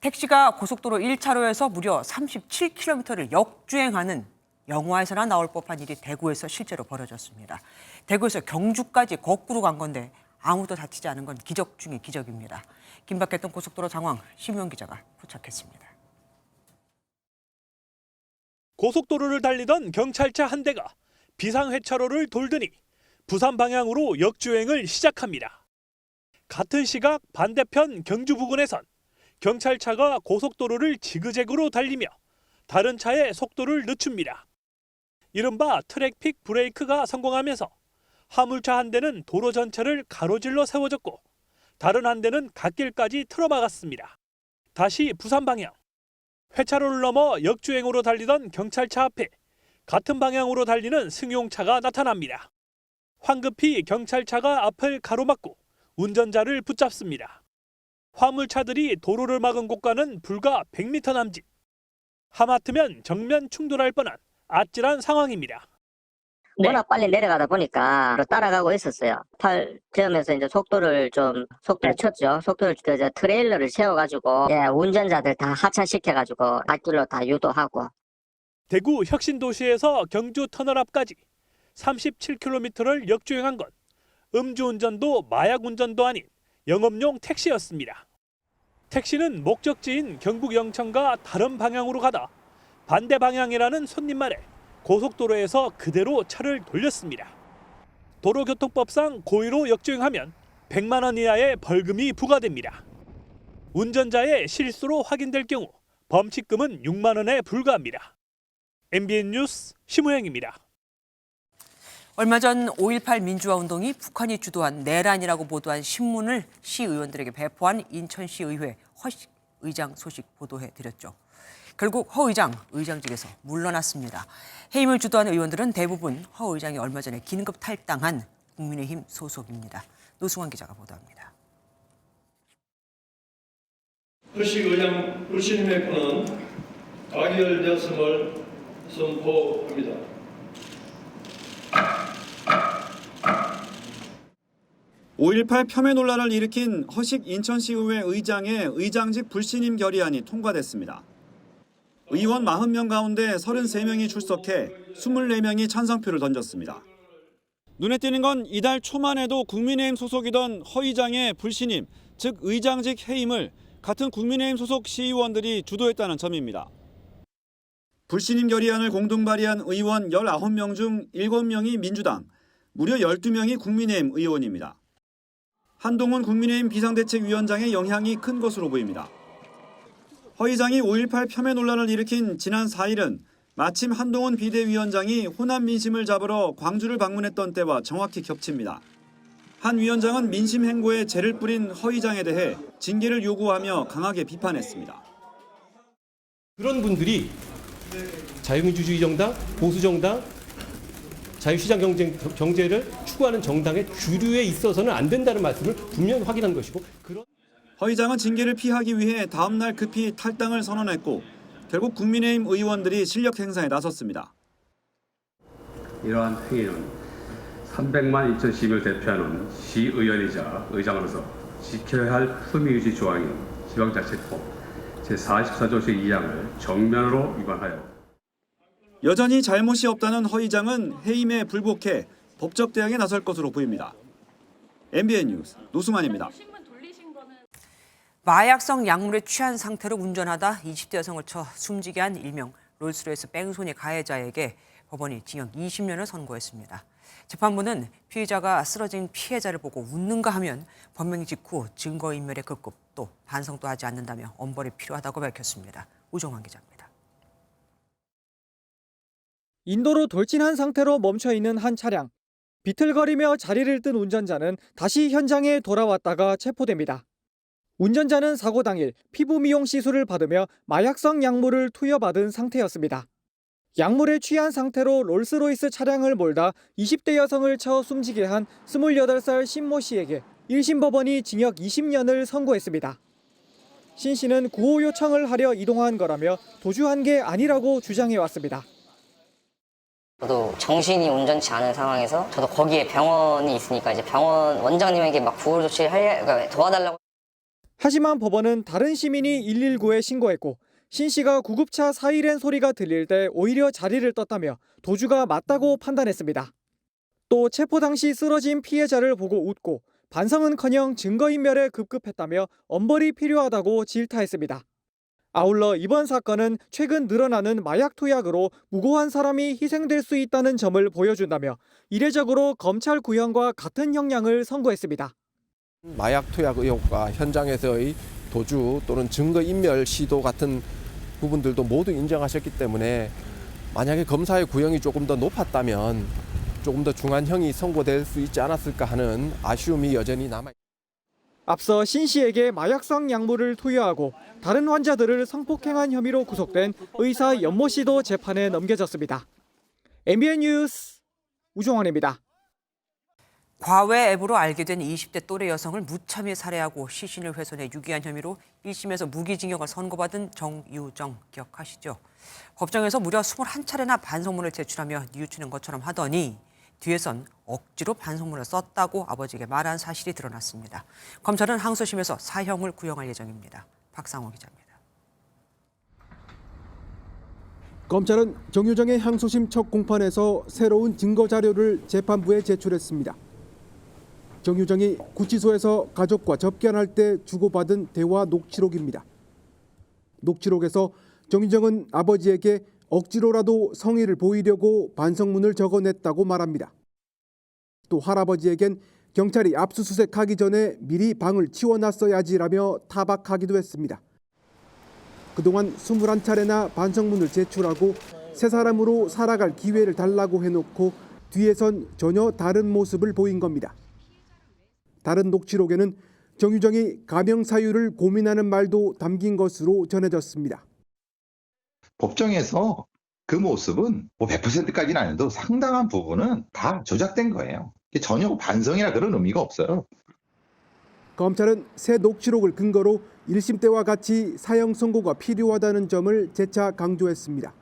택시가 고속도로 1차로에서 무려 37km를 역주행하는 영화에서나 나올 법한 일이 대구에서 실제로 벌어졌습니다. 대구에서 경주까지 거꾸로 간 건데 아무도 다치지 않은 건 기적 중의 기적입니다. 긴박했던 고속도로 상황 심우영 기자가 포착했습니다. 고속도로를 달리던 경찰차 한 대가 비상회차로를 돌더니 부산 방향으로 역주행을 시작합니다. 같은 시각 반대편 경주 부근에선 경찰차가 고속도로를 지그재그로 달리며 다른 차의 속도를 늦춥니다. 이른바 트랙픽 브레이크가 성공하면서 화물차 한 대는 도로 전체를 가로질러 세워졌고 다른 한 대는 갓길까지 틀어막았습니다. 다시 부산 방향. 회차로를 넘어 역주행으로 달리던 경찰차 앞에 같은 방향으로 달리는 승용차가 나타납니다. 황급히 경찰차가 앞을 가로막고 운전자를 붙잡습니다. 화물차들이 도로를 막은 곳과는 불과 100m 남짓. 하마터면 정면 충돌할 뻔한 아찔한 상황입니다. 워낙 빨리 내려가다 보니까 따라가고 있었어요. 팔점에서 이제 속도를 쳤죠. 속도를 트레일러를 세워가지고 운전자들 다 하차시켜가지고 갓길로 다 유도하고. 대구 혁신도시에서 경주 터널 앞까지 37km를 역주행한 건 음주운전도 마약운전도 아닌 영업용 택시였습니다. 택시는 목적지인 경북 영천과 다른 방향으로 가다 반대 방향이라는 손님 말에 고속도로에서 그대로 차를 돌렸습니다. 도로교통법상 고의로 역주행하면 100만 원 이하의 벌금이 부과됩니다. 운전자의 실수로 확인될 경우 범칙금은 6만 원에 불과합니다. MBN 뉴스 심우영입니다. 얼마 전 5.18 민주화 운동이 북한이 주도한 내란이라고 보도한 신문을 시의원들에게 배포한 인천시 의회 허 의장 소식 보도해드렸죠. 결국 허 의장 의장직에서 물러났습니다. 해임을 주도한 의원들은 대부분 허 의장이 얼마 전에 긴급 탈당한 국민의힘 소속입니다. 노승환 기자가 보도합니다. 허식 의장 불신임의 건은 가결되었음을 선포합니다. 5.18 폄훼 논란을 일으킨 허식 인천시의회 의장의 의장직 불신임 결의안이 통과됐습니다. 의원 40명 가운데 33명이 출석해 24명이 찬성표를 던졌습니다. 눈에 띄는 건 이달 초만 해도 국민의힘 소속이던 허 의장의 불신임, 즉 의장직 해임을 같은 국민의힘 소속 시의원들이 주도했다는 점입니다. 불신임 결의안을 공동 발의한 의원 19명 중 7명이 민주당, 무려 12명이 국민의힘 의원입니다. 한동훈 국민의힘 비상대책위원장의 영향이 큰 것으로 보입니다. 허 의장이 5.18 폄훼 논란을 일으킨 지난 4일은 마침 한동훈 비대위원장이 호남 민심을 잡으러 광주를 방문했던 때와 정확히 겹칩니다. 한 위원장은 민심 행보에 죄를 뿌린 허 의장에 대해 징계를 요구하며 강하게 비판했습니다. 그런 분들이 자유민주주의 정당, 보수정당, 자유시장 경제를 추구하는 정당의 주류에 있어서는 안 된다는 말씀을 분명히 확인한 것이고 허 의장은 징계를 피하기 위해 다음 날 급히 탈당을 선언했고 결국 국민의힘 의원들이 실력 행사에 나섰습니다. 이러한 행위는 300만 인천 시민을 대표하는 시의원이자 의장으로서 지켜야 할 품위유지 조항인 지방자치법 제44조 제2항을 정면으로 위반하여 여전히 잘못이 없다는 허 의장은 해임에 불복해 법적 대응에 나설 것으로 보입니다. MBN 뉴스 노승환입니다. 마약성 약물에 취한 상태로 운전하다 20대 여성을 쳐 숨지게 한 일명 롤스로이스 뺑소니 가해자에게 법원이 징역 20년을 선고했습니다. 재판부는 피의자가 쓰러진 피해자를 보고 웃는가 하면 범행 직후 증거인멸의 급급 또 반성도 하지 않는다며 엄벌이 필요하다고 밝혔습니다. 우정환 기자입니다. 인도로 돌진한 상태로 멈춰있는 한 차량. 비틀거리며 자리를 뜬 운전자는 다시 현장에 돌아왔다가 체포됩니다. 운전자는 사고 당일 피부 미용 시술을 받으며 마약성 약물을 투여받은 상태였습니다. 약물에 취한 상태로 롤스로이스 차량을 몰다 20대 여성을 쳐 숨지게 한 28살 신모 씨에게 1심 법원이 징역 20년을 선고했습니다. 신 씨는 구호 요청을 하려 이동한 거라며 도주한 게 아니라고 주장해왔습니다. 저도 정신이 온전치 않은 상황에서 저도 거기에 병원이 있으니까 이제 병원 원장님에게 막 구호 조치를 그러니까 도와달라고. 하지만 법원은 다른 시민이 119에 신고했고 신 씨가 구급차 사이렌 소리가 들릴 때 오히려 자리를 떴다며 도주가 맞다고 판단했습니다. 또 체포 당시 쓰러진 피해자를 보고 웃고 반성은커녕 증거인멸에 급급했다며 엄벌이 필요하다고 질타했습니다. 아울러 이번 사건은 최근 늘어나는 마약 투약으로 무고한 사람이 희생될 수 있다는 점을 보여준다며 이례적으로 검찰 구형과 같은 형량을 선고했습니다. 마약 투약 의혹과 현장에서의 도주 또는 증거인멸 시도 같은 부분들도 모두 인정하셨기 때문에 만약에 검사의 구형이 조금 더 높았다면 조금 더 중한 형이 선고될 수 있지 않았을까 하는 아쉬움이 여전히 남아있습니다. 앞서 신 씨에게 마약성 약물을 투여하고 다른 환자들을 성폭행한 혐의로 구속된 의사 연모 씨도 재판에 넘겨졌습니다. MBN 뉴스 우종원입니다. 과외 앱으로 알게 된 20대 또래 여성을 무참히 살해하고 시신을 훼손해 유기한 혐의로 1심에서 무기징역을 선고받은 정유정 기억하시죠? 법정에서 무려 21차례나 반성문을 제출하며 뉘우치는 것처럼 하더니 뒤에선 억지로 반성문을 썼다고 아버지에게 말한 사실이 드러났습니다. 검찰은 항소심에서 사형을 구형할 예정입니다. 박상호 기자입니다. 검찰은 정유정의 항소심 첫 공판에서 새로운 증거 자료를 재판부에 제출했습니다. 정유정이 구치소에서 가족과 접견할 때 주고받은 대화 녹취록입니다. 녹취록에서 정유정은 아버지에게 억지로라도 성의를 보이려고 반성문을 적어냈다고 말합니다. 또 할아버지에겐 경찰이 압수수색하기 전에 미리 방을 치워놨어야지라며 타박하기도 했습니다. 그동안 21차례나 반성문을 제출하고 새 사람으로 살아갈 기회를 달라고 해놓고 뒤에선 전혀 다른 모습을 보인 겁니다. 다른 녹취록에는 정유정이 가명 사유를 고민하는 말도 담긴 것으로 전해졌습니다. 법정에서 그 모습은 100%까지는 아니어도 상당한 부분은 다 조작된 거예요. 전혀 반성이나 그런 의미가 없어요. 검찰은 새 녹취록을 근거로 1심 때와 같이 사형 선고가 필요하다는 점을 재차 강조했습니다.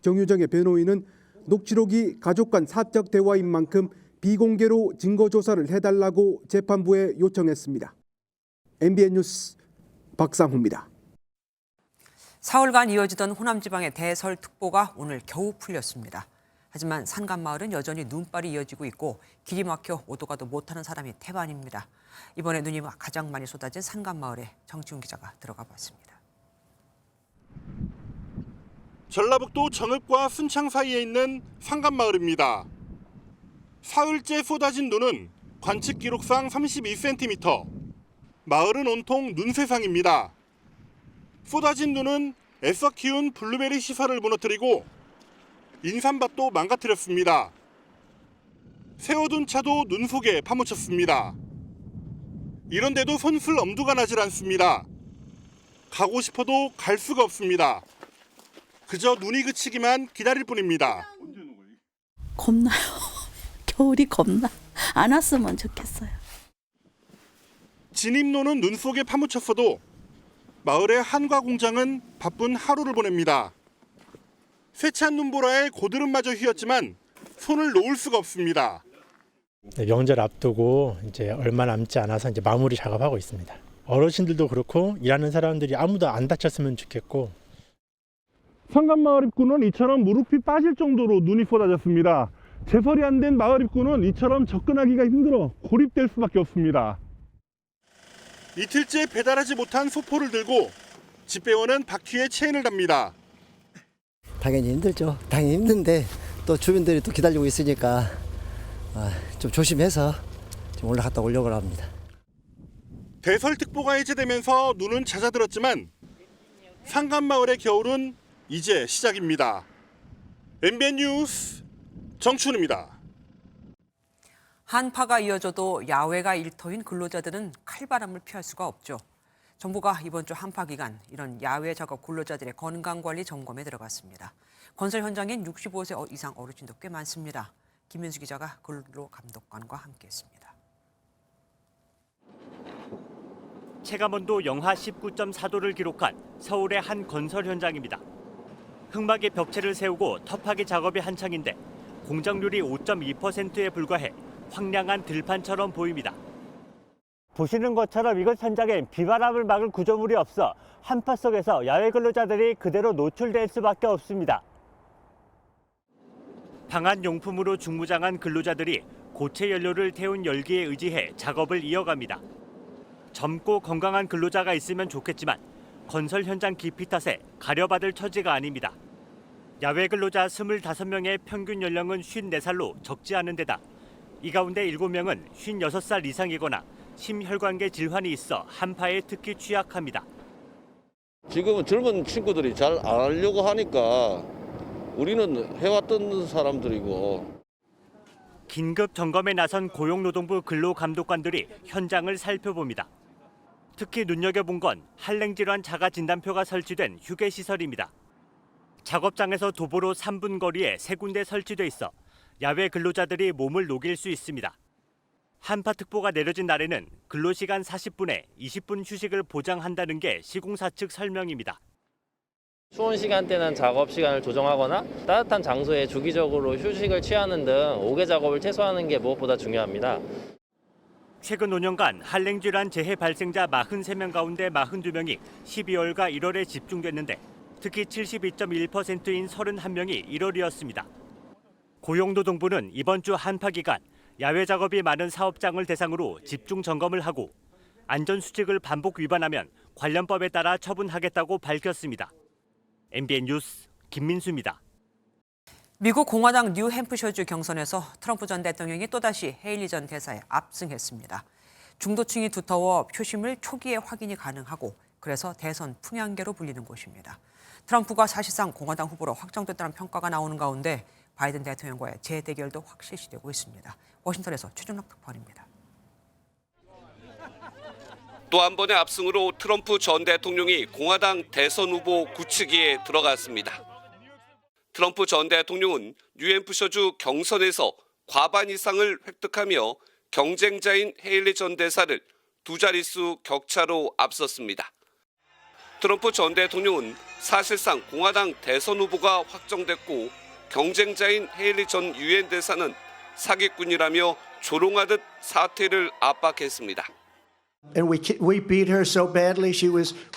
정유정의 변호인은 녹취록이 가족 간 사적 대화인 만큼 비공개로 증거 조사를 해달라고 재판부에 요청했습니다. MBN 뉴스 박상호입니다. 사흘간 이어지던 호남 지방의 대설특보가 오늘 겨우 풀렸습니다. 하지만 산간마을은 여전히 눈발이 이어지고 있고 길이 막혀 오도 가도 못하는 사람이 태반입니다. 이번에 눈이 가장 많이 쏟아진 산간마을에 정치훈 기자가 들어가 봤습니다. 전라북도 정읍과 순창 사이에 있는 산간마을입니다. 사흘째 쏟아진 눈은 관측 기록상 32cm. 마을은 온통 눈세상입니다. 쏟아진 눈은 애써 키운 블루베리 시설을 무너뜨리고 인삼밭도 망가뜨렸습니다. 세워둔 차도 눈 속에 파묻혔습니다. 이런데도 손쓸 엄두가 나질 않습니다. 가고 싶어도 갈 수가 없습니다. 그저 눈이 그치기만 기다릴 뿐입니다. 겁나요. 겨울이 겁나. 안 왔으면 좋겠어요. 진입로는 눈 속에 파묻혔어도 마을의 한과 공장은 바쁜 하루를 보냅니다. 쇠찬 눈보라에 고드름마저 휘었지만 손을 놓을 수가 없습니다. 명절 앞두고 이제 얼마 남지 않아서 이제 마무리 작업하고 있습니다. 어르신들도 그렇고 일하는 사람들이 아무도 안 다쳤으면 좋겠고. 산간마을 입구는 이처럼 무릎이 빠질 정도로 눈이 쏟아졌습니다. 제설이 안 된 마을 입구는 이처럼 접근하기가 힘들어 고립될 수밖에 없습니다. 이틀째 배달하지 못한 소포를 들고 집배원은 바퀴에 체인을 답니다. 당연히 힘들죠. 당연히 힘든데 또 주민들이 또 기다리고 있으니까 좀 조심해서 좀 올라갔다 오려고 합니다. 대설특보가 해제되면서 눈은 잦아들었지만 산간마을의 겨울은 이제 시작입니다. MBN 뉴스 정춘입니다. 한파가 이어져도 야외가 일터인 근로자들은 칼바람을 피할 수가 없죠. 정부가 이번 주 한파 기간 이런 야외 작업 근로자들의 건강관리 점검에 들어갔습니다. 건설 현장엔 65세 이상 어르신도 꽤 많습니다. 김민수 기자가 근로감독관과 함께했습니다. 체감온도 영하 19.4도를 기록한 서울의 한 건설 현장입니다. 흙막에 벽체를 세우고 터파기 작업이 한창인데 공정률이 5.2%에 불과해 황량한 들판처럼 보입니다. 보시는 것처럼 이곳 현장엔 비바람을 막을 구조물이 없어 한파 속에서 야외 근로자들이 그대로 노출될 수밖에 없습니다. 방한 용품으로 중무장한 근로자들이 고체 연료를 태운 열기에 의지해 작업을 이어갑니다. 젊고 건강한 근로자가 있으면 좋겠지만 건설 현장 기피 탓에 가려받을 처지가 아닙니다. 야외 근로자 25명의 평균 연령은 54살로 적지 않은 데다 이 가운데 7명은 56살 이상이거나 심혈관계 질환이 있어 한파에 특히 취약합니다. 지금은 젊은 친구들이 잘 안 하려고 하니까 우리는 해왔던 사람들이고. 긴급 점검에 나선 고용노동부 근로감독관들이 현장을 살펴봅니다. 특히 눈여겨본 건 한랭질환 자가진단표가 설치된 휴게시설입니다. 작업장에서 도보로 3분 거리에 3군데 설치돼 있어 야외 근로자들이 몸을 녹일 수 있습니다. 한파특보가 내려진 날에는 근로시간 40분에 20분 휴식을 보장한다는 게 시공사 측 설명입니다. 추운 시간대는 작업 시간을 조정하거나 따뜻한 장소에 주기적으로 휴식을 취하는 등 5개 작업을 최소화하는 게 무엇보다 중요합니다. 최근 5년간 한랭질환 재해 발생자 43명 가운데 42명이 12월과 1월에 집중됐는데 특히 72.1%인 31명이 1월이었습니다. 고용노동부는 이번 주 한파 기간 야외 작업이 많은 사업장을 대상으로 집중 점검을 하고 안전수칙을 반복 위반하면 관련법에 따라 처분하겠다고 밝혔습니다. MBN 뉴스 김민수입니다. 미국 공화당 뉴햄프셔주 경선에서 트럼프 전 대통령이 또다시 헤일리 전 대사에 압승했습니다. 중도층이 두터워 표심을 초기에 확인이 가능하고 그래서 대선 풍향계로 불리는 곳입니다. 트럼프가 사실상 공화당 후보로 확정됐다는 평가가 나오는 가운데 바이든 대통령과의 재대결도 확실시되고 있습니다. 워싱턴에서 최준락 특파원입니다. 또 한 번의 압승으로 트럼프 전 대통령이 공화당 대선 후보 굳히기에 들어갔습니다. 트럼프 전 대통령은 뉴햄프셔주 경선에서 과반 이상을 획득하며 경쟁자인 헤일리 전 대사를 두 자릿수 격차로 앞섰습니다. 트럼프 전 대통령은 사실상 공화당 대선 후보가 확정됐고 경쟁자인 헤일리 전 유엔 대사는 사기꾼이라며 조롱하듯 사퇴를 압박했습니다. And we beat her so badly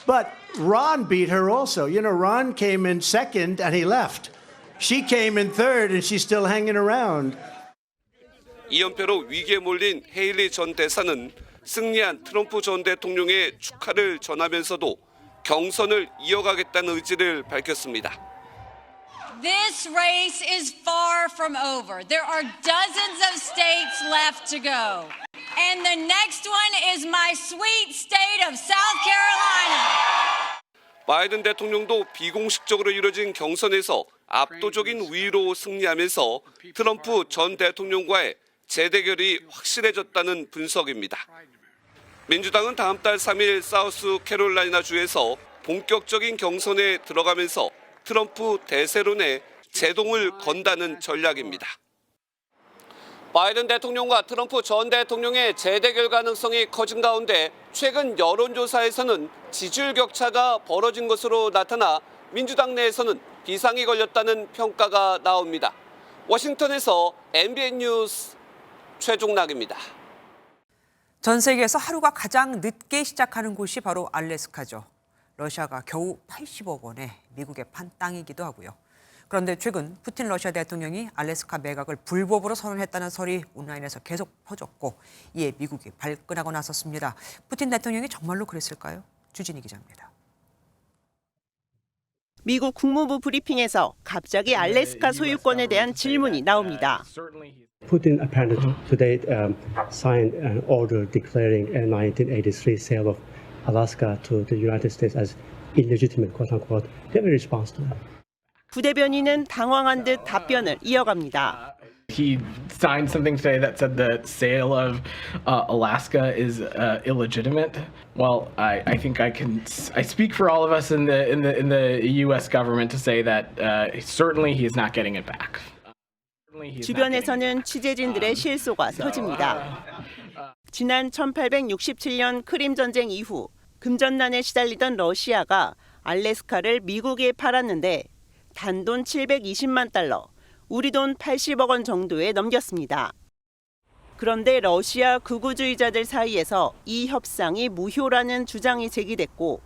but Ron beat her also. You know, Ron came in second and he left. She came in third and she's still hanging around. 2연패로 위기에 몰린 헤일리 전 대사는 승리한 트럼프 전 대통령의 축하를 전하면서도 경선을 이어가겠다는 의지를 밝혔습니다. This race is far from over. There are dozens of states left to go. And the next one is my sweet state of South Carolina. 바이든 대통령도 비공식적으로 이뤄진 경선에서 압도적인 우위로 승리하면서 트럼프 전 대통령과의 재대결이 확실해졌다는 분석입니다. 민주당은 다음 달 3일 사우스 캐롤라이나 주에서 본격적인 경선에 들어가면서 트럼프 대세론에 제동을 건다는 전략입니다. 바이든 대통령과 트럼프 전 대통령의 재대결 가능성이 커진 가운데 최근 여론조사에서는 지지율 격차가 벌어진 것으로 나타나 민주당 내에서는 비상이 걸렸다는 평가가 나옵니다. 워싱턴에서 MBN 뉴스 최종락입니다. 전 세계에서 하루가 가장 늦게 시작하는 곳이 바로 알래스카죠. 러시아가 겨우 80억 원에 미국에 판 땅이기도 하고요. 그런데 최근 푸틴 러시아 대통령이 알래스카 매각을 불법으로 선언했다는 설이 온라인에서 계속 퍼졌고 이에 미국이 발끈하고 나섰습니다. 푸틴 대통령이 정말로 그랬을까요? 주진희 기자입니다. 미국 국무부 브리핑에서 갑자기 알래스카 소유권에 대한 질문이 나옵니다. Putin apparently today signed an order declaring a 1983 sale of Alaska to the United States as illegitimate, quote unquote. Do you have a response to that? 부대변인은 당황한 듯 답변을 이어갑니다. He signed something today that said the sale of Alaska is illegitimate. Well, I think I speak for all of us in the U.S. government to say that certainly he is not getting it back. 주변에서는 취재진들의 실소가 터집니다. 지난 1867년 크림 전쟁 이후 금전난에 시달리던 러시아가 알래스카를 미국에 팔았는데 단돈 720만 달러, 우리 돈 80억 원 정도에 넘겼습니다. 그런데 러시아 극우주의자들 사이에서 이 협상이 무효라는 주장이 제기됐고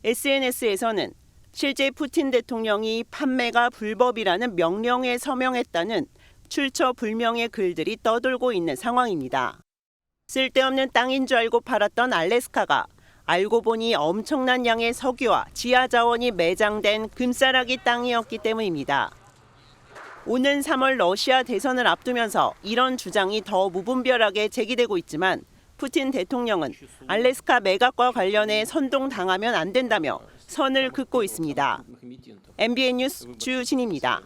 SNS에서는 실제 푸틴 대통령이 판매가 불법이라는 명령에 서명했다는 출처 불명의 글들이 떠돌고 있는 상황입니다. 쓸데없는 땅인 줄 알고 팔았던 알래스카가 알고 보니 엄청난 양의 석유와 지하 자원이 매장된 금싸라기 땅이었기 때문입니다. 오는 3월 러시아 대선을 앞두면서 이런 주장이 더 무분별하게 제기되고 있지만 푸틴 대통령은 알래스카 매각과 관련해 선동당하면 안 된다며 선을 긋고 있습니다. MBN 뉴스 주유진입니다.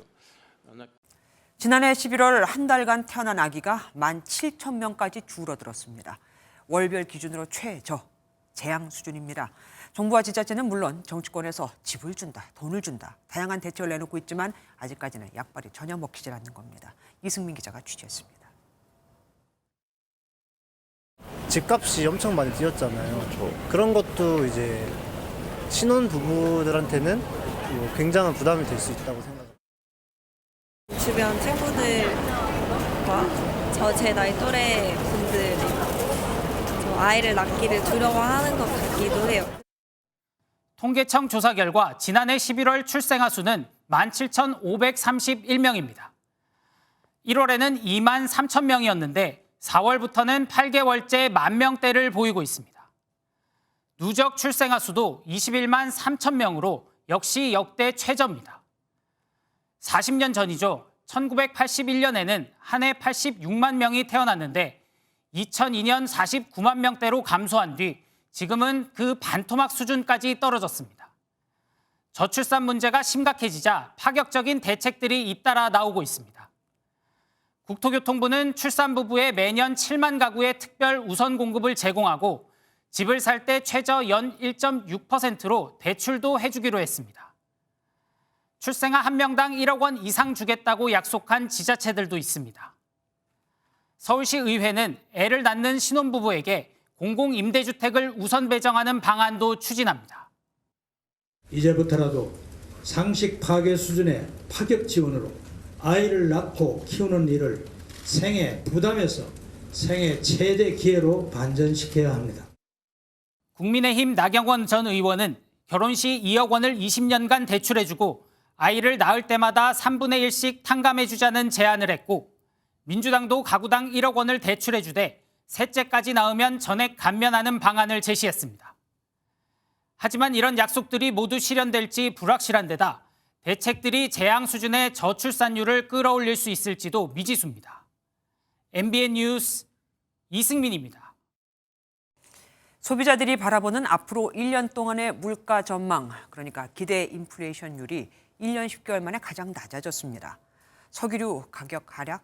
지난해 11월 한 달간 태어난 아기가 17,000명까지 줄어들었습니다. 월별 기준으로 재앙 수준입니다. 정부와 지자체는 물론 정치권에서 집을 준다, 돈을 준다, 다양한 대책을 내놓고 있지만 아직까지는 약발이 전혀 먹히질 않는 겁니다. 이승민 기자가 취재했습니다. 집값이 엄청 많이 뛰었잖아요. 그런 것도 이제 신혼 부부들한테는 굉장한 부담이 될 수 있다고 생각합니다. 주변 친구들과 제 나이 또래 분들이 아이를 낳기를 두려워하는 것 같기도 해요. 통계청 조사 결과 지난해 11월 출생아 수는 17,531명입니다. 1월에는 2만 3천 명이었는데 4월부터는 8개월째 10,000명대를 보이고 있습니다. 누적 출생아 수도 21만 3천 명으로 역시 역대 최저입니다. 40년 전이죠. 1981년에는 한 해 86만 명이 태어났는데 2002년 49만 명대로 감소한 뒤 지금은 그 반토막 수준까지 떨어졌습니다. 저출산 문제가 심각해지자 파격적인 대책들이 잇따라 나오고 있습니다. 국토교통부는 출산 부부에 매년 7만 가구의 특별 우선 공급을 제공하고 집을 살 때 최저 연 1.6%로 대출도 해주기로 했습니다. 출생아 한 명당 1억 원 이상 주겠다고 약속한 지자체들도 있습니다. 서울시 의회는 애를 낳는 신혼부부에게 공공임대주택을 우선 배정하는 방안도 추진합니다. 이제부터라도 상식 파괴 수준의 파격 지원으로 아이를 낳고 키우는 일을 생애 부담에서 생애 최대 기회로 반전시켜야 합니다. 국민의힘 나경원 전 의원은 결혼 시 2억 원을 20년간 대출해주고 아이를 낳을 때마다 3분의 1씩 탕감해주자는 제안을 했고 민주당도 가구당 1억 원을 대출해주되 셋째까지 낳으면 전액 감면하는 방안을 제시했습니다. 하지만 이런 약속들이 모두 실현될지 불확실한 데다 대책들이 재앙 수준의 저출산율을 끌어올릴 수 있을지도 미지수입니다. MBN 뉴스 이승민입니다. 소비자들이 바라보는 앞으로 1년 동안의 물가 전망, 그러니까 기대 인플레이션율이 1년 10개월 만에 가장 낮아졌습니다. 석유류 가격 하락,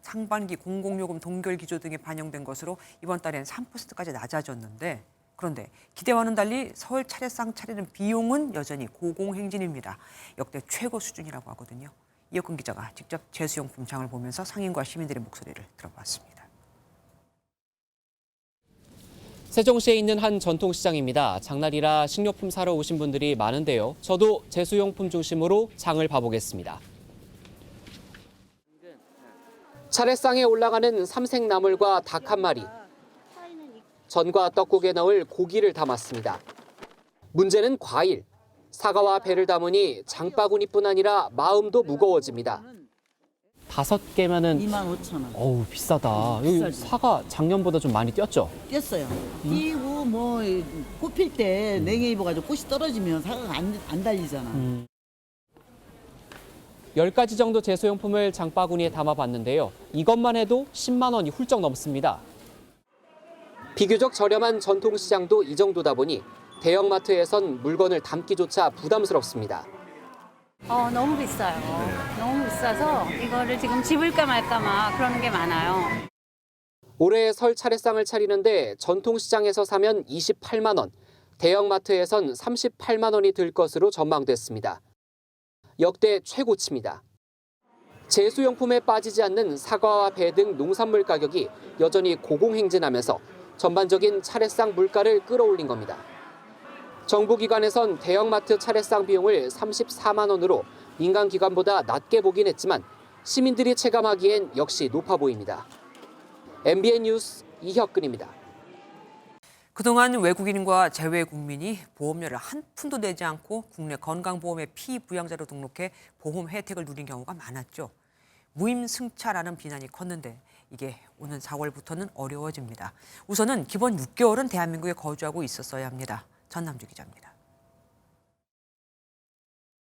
상반기 공공요금 동결 기조 등이 반영된 것으로 이번 달엔 3%까지 낮아졌는데 그런데 기대와는 달리 서울 차례상 차리는 비용은 여전히 고공행진입니다. 역대 최고 수준이라고 하거든요. 이혁근 기자가 직접 제수용품 장을 보면서 상인과 시민들의 목소리를 들어봤습니다. 세종시에 있는 한 전통시장입니다. 장날이라 식료품 사러 오신 분들이 많은데요. 저도 제수용품 중심으로 장을 봐보겠습니다. 차례상에 올라가는 삼색나물과 닭 한 마리, 전과 떡국에 넣을 고기를 담았습니다. 문제는 과일. 사과와 배를 담으니 장바구니뿐 아니라 마음도 무거워집니다. 5개면은 25,000원. 어우 비싸다. 여기 사과 작년보다 좀 많이 뛰었죠? 뛰었어요. 뛰고 뭐 꽃필 때 냉해 입어가지고 꽃이 떨어지면 사과가 안 달리잖아. 10가지 정도 제수용품을 장바구니에 담아봤는데요. 이것만 해도 10만 원이 훌쩍 넘습니다. 비교적 저렴한 전통시장도 이 정도다 보니 대형마트에선 물건을 담기조차 부담스럽습니다. 너무 비싸요. 너무 비싸서 이거를 지금 집을까 말까 막 그러는 게 많아요. 올해 설 차례상을 차리는데 전통시장에서 사면 28만 원, 대형마트에선 38만 원이 들 것으로 전망됐습니다. 역대 최고치입니다. 제수용품에 빠지지 않는 사과와 배 등 농산물 가격이 여전히 고공행진하면서 전반적인 차례상 물가를 끌어올린 겁니다. 정부기관에선 대형마트 차례상 비용을 34만 원으로 민간기관보다 낮게 보긴 했지만 시민들이 체감하기엔 역시 높아 보입니다. MBN 뉴스 이혁근입니다. 그동안 외국인과 재외 국민이 보험료를 한 푼도 내지 않고 국내 건강보험의 피부양자로 등록해 보험 혜택을 누린 경우가 많았죠. 무임승차라는 비난이 컸는데 이게 오는 4월부터는 어려워집니다. 우선은 기본 6개월은 대한민국에 거주하고 있었어야 합니다. 전남주 기자입니다.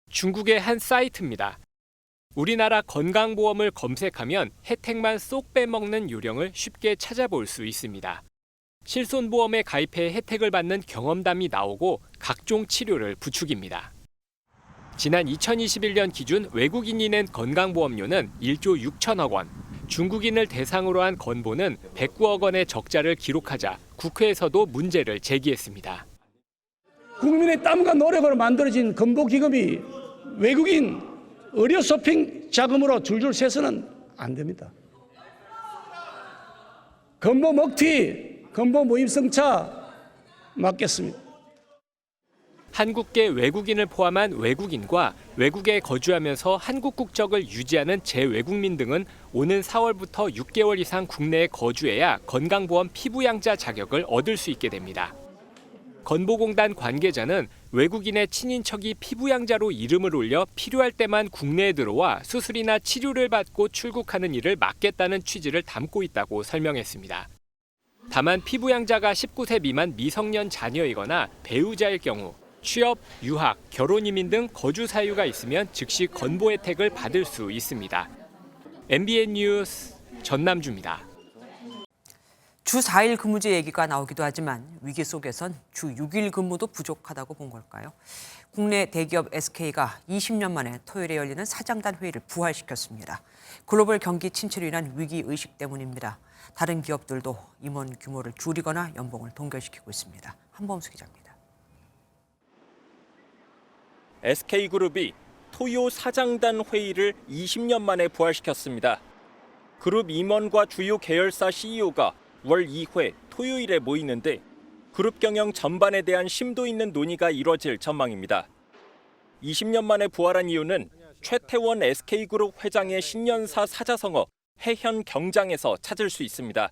중국의 한 사이트입니다. 우리나라 건강보험을 검색하면 혜택만 쏙 빼먹는 요령을 쉽게 찾아볼 수 있습니다. 실손보험에 가입해 혜택을 받는 경험담이 나오고 각종 치료를 부추깁니다. 지난 2021년 기준 외국인이 낸 건강보험료는 1조 6천억 원, 중국인을 대상으로 한 건보는 109억 원의 적자를 기록하자 국회에서도 문제를 제기했습니다. 국민의 땀과 노력으로 만들어진 건보기금이 외국인 의료 쇼핑 자금으로 줄줄 새서는 안 됩니다. 건보 먹튀, 건보 무임승차 막겠습니다. 한국계 외국인을 포함한 외국인과 외국에 거주하면서 한국 국적을 유지하는 재외국민 등은 오는 4월부터 6개월 이상 국내에 거주해야 건강보험 피부양자 자격을 얻을 수 있게 됩니다. 건보공단 관계자는 외국인의 친인척이 피부양자로 이름을 올려 필요할 때만 국내에 들어와 수술이나 치료를 받고 출국하는 일을 막겠다는 취지를 담고 있다고 설명했습니다. 다만 피부양자가 19세 미만 미성년 자녀이거나 배우자일 경우 취업, 유학, 결혼 이민 등 거주 사유가 있으면 즉시 건보 혜택을 받을 수 있습니다. MBN 뉴스 전남주입니다. 주 4일 근무제 얘기가 나오기도 하지만 위기 속에선 주 6일 근무도 부족하다고 본 걸까요? 국내 대기업 SK가 20년 만에 토요일에 열리는 사장단 회의를 부활시켰습니다. 글로벌 경기 침체로 인한 위기의식 때문입니다. 다른 기업들도 임원 규모를 줄이거나 연봉을 동결시키고 있습니다. 한범수 기자입니다. SK그룹이 토요 사장단 회의를 20년 만에 부활시켰습니다. 그룹 임원과 주요 계열사 CEO가 월 2회 토요일에 모이는데 그룹 경영 전반에 대한 심도 있는 논의가 이뤄질 전망입니다. 20년 만에 부활한 이유는 최태원 SK그룹 회장의 신년사 사자성어 해현 경장에서 찾을 수 있습니다.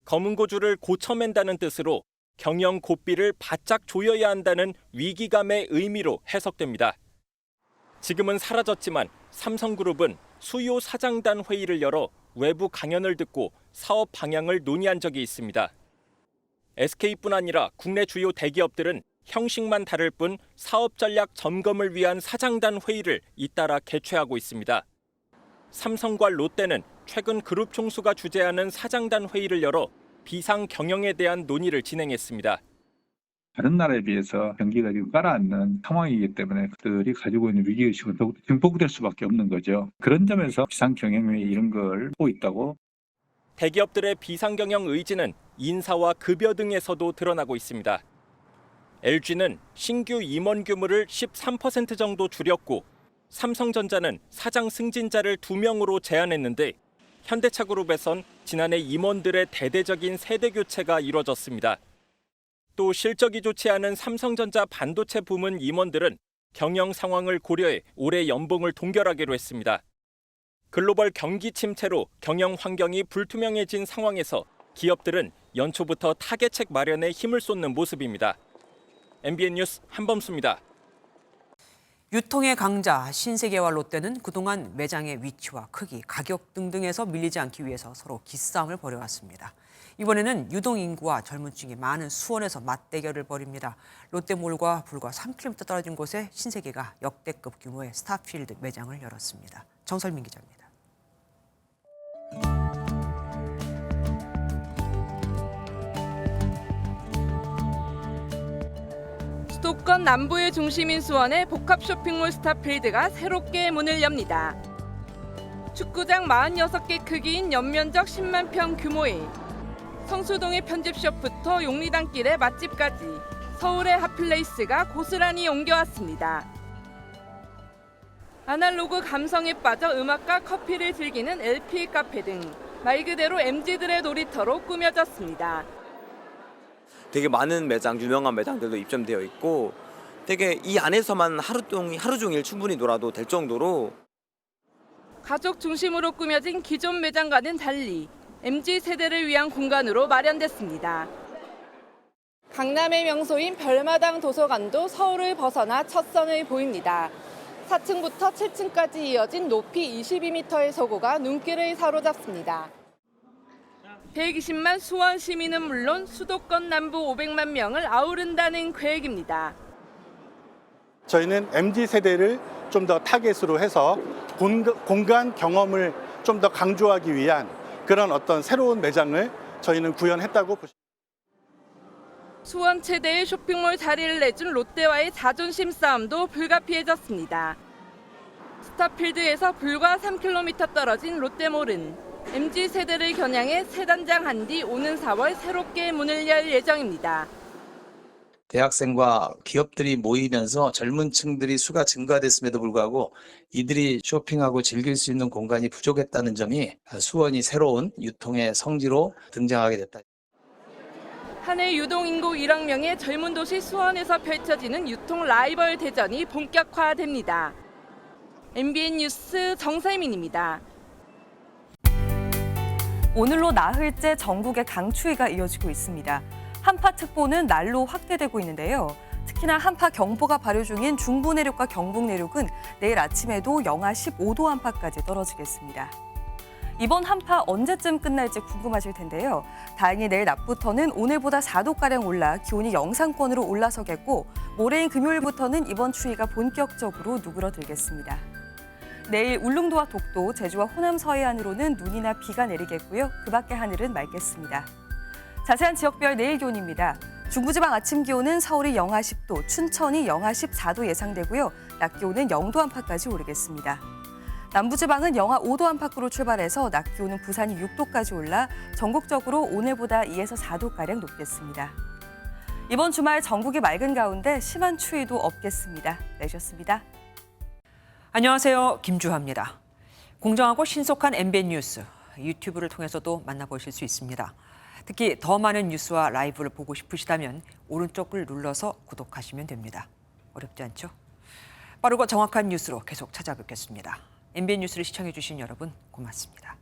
검은 고주를 고쳐맨다는 뜻으로 경영 고삐를 바짝 조여야 한다는 위기감의 의미로 해석됩니다. 지금은 사라졌지만 삼성그룹은 수요 사장단 회의를 열어 외부 강연을 듣고 사업 방향을 논의한 적이 있습니다. SK뿐 아니라 국내 주요 대기업들은 형식만 다를 뿐 사업 전략 점검을 위한 사장단 회의를 잇따라 개최하고 있습니다. 삼성과 롯데는 최근 그룹 총수가 주재하는 사장단 회의를 열어 비상 경영에 대한 논의를 진행했습니다. 다른 나라에 비해서 경기가 지금 가라앉는 상황이기 때문에 그들이 가지고 있는 위기의식은 더욱 증폭될 수밖에 없는 거죠. 그런 점에서 비상경영회 이런 걸 하고 있다고. 대기업들의 비상경영 의지는 인사와 급여 등에서도 드러나고 있습니다. LG는 신규 임원 규모를 13% 정도 줄였고 삼성전자는 사장 승진자를 2명으로 제한했는데 현대차그룹에선 지난해 임원들의 대대적인 세대 교체가 이뤄졌습니다. 또 실적이 좋지 않은 삼성전자 반도체 부문 임원들은 경영 상황을 고려해 올해 연봉을 동결하기로 했습니다. 글로벌 경기 침체로 경영 환경이 불투명해진 상황에서 기업들은 연초부터 타개책 마련에 힘을 쏟는 모습입니다. MBN 뉴스 한범수입니다. 유통의 강자 신세계와 롯데는 그동안 매장의 위치와 크기, 가격 등등에서 밀리지 않기 위해서 서로 기싸움을 벌여왔습니다. 이번에는 유동인구와 젊은 층이 많은 수원에서 맞대결을 벌입니다. 롯데몰과 불과 3km 떨어진 곳에 신세계가 역대급 규모의 스타필드 매장을 열었습니다. 정설민 기자입니다. 수도권 남부의 중심인 수원의 복합 쇼핑몰 스타필드가 새롭게 문을 엽니다. 축구장 46개 크기인 연면적 10만 평 규모의 성수동의 편집숍부터 용리단길의 맛집까지 서울의 핫플레이스가 고스란히 옮겨왔습니다. 아날로그 감성에 빠져 음악과 커피를 즐기는 LP 카페 등 말 그대로 MZ들의 놀이터로 꾸며졌습니다. 되게 많은 매장, 유명한 매장들도 입점되어 있고 되게 이 안에서만 하루 종일 충분히 놀아도 될 정도로 가족 중심으로 꾸며진 기존 매장과는 달리 MZ세대를 위한 공간으로 마련됐습니다. 강남의 명소인 별마당 도서관도 서울을 벗어나 첫 선을 보입니다. 4층부터 7층까지 이어진 높이 22m의 서고가 눈길을 사로잡습니다. 120만 수원 시민은 물론 수도권 남부 500만 명을 아우른다는 계획입니다. 저희는 MZ세대를 좀 더 타겟으로 해서 공간 경험을 좀 더 강조하기 위한 그런 어떤 새로운 매장을 저희는 구현했다고 보십니다. 수원 최대의 쇼핑몰 자리를 내준 롯데와의 자존심 싸움도 불가피해졌습니다. 스타필드에서 불과 3km 떨어진 롯데몰은 MZ세대를 겨냥해 새 단장한 뒤 오는 4월 새롭게 문을 열 예정입니다. 대학생과 기업들이 모이면서 젊은 층들이 수가 증가됐음에도 불구하고 이들이 쇼핑하고 즐길 수 있는 공간이 부족했다는 점이 수원이 새로운 유통의 성지로 등장하게 됐다. 한 해 유동인구 1억 명의 젊은 도시 수원에서 펼쳐지는 유통 라이벌 대전이 본격화됩니다. MBN 뉴스 정세민입니다. 오늘로 나흘째 전국의 강추위가 이어지고 있습니다. 한파특보는 날로 확대되고 있는데요. 특히나 한파경보가 발효 중인 중부 내륙과 경북 내륙은 내일 아침에도 영하 15도 안팎까지 떨어지겠습니다. 이번 한파 언제쯤 끝날지 궁금하실 텐데요. 다행히 내일 낮부터는 오늘보다 4도가량 올라 기온이 영상권으로 올라서겠고 모레인 금요일부터는 이번 추위가 본격적으로 누그러들겠습니다. 내일 울릉도와 독도, 제주와 호남 서해안으로는 눈이나 비가 내리겠고요. 그 밖의 하늘은 맑겠습니다. 자세한 지역별 내일 기온입니다. 중부지방 아침 기온은 서울이 영하 10도, 춘천이 영하 14도 예상되고요. 낮 기온은 0도 안팎까지 오르겠습니다. 남부지방은 영하 5도 안팎으로 출발해서 낮 기온은 부산이 6도까지 올라 전국적으로 오늘보다 2에서 4도가량 높겠습니다. 이번 주말 전국이 맑은 가운데 심한 추위도 없겠습니다. 내셨습니다. 안녕하세요. 김주하입니다. 공정하고 신속한 MBN 뉴스, 유튜브를 통해서도 만나보실 수 있습니다. 특히 더 많은 뉴스와 라이브를 보고 싶으시다면 오른쪽을 눌러서 구독하시면 됩니다. 어렵지 않죠? 빠르고 정확한 뉴스로 계속 찾아뵙겠습니다. MBN 뉴스를 시청해주신 여러분 고맙습니다.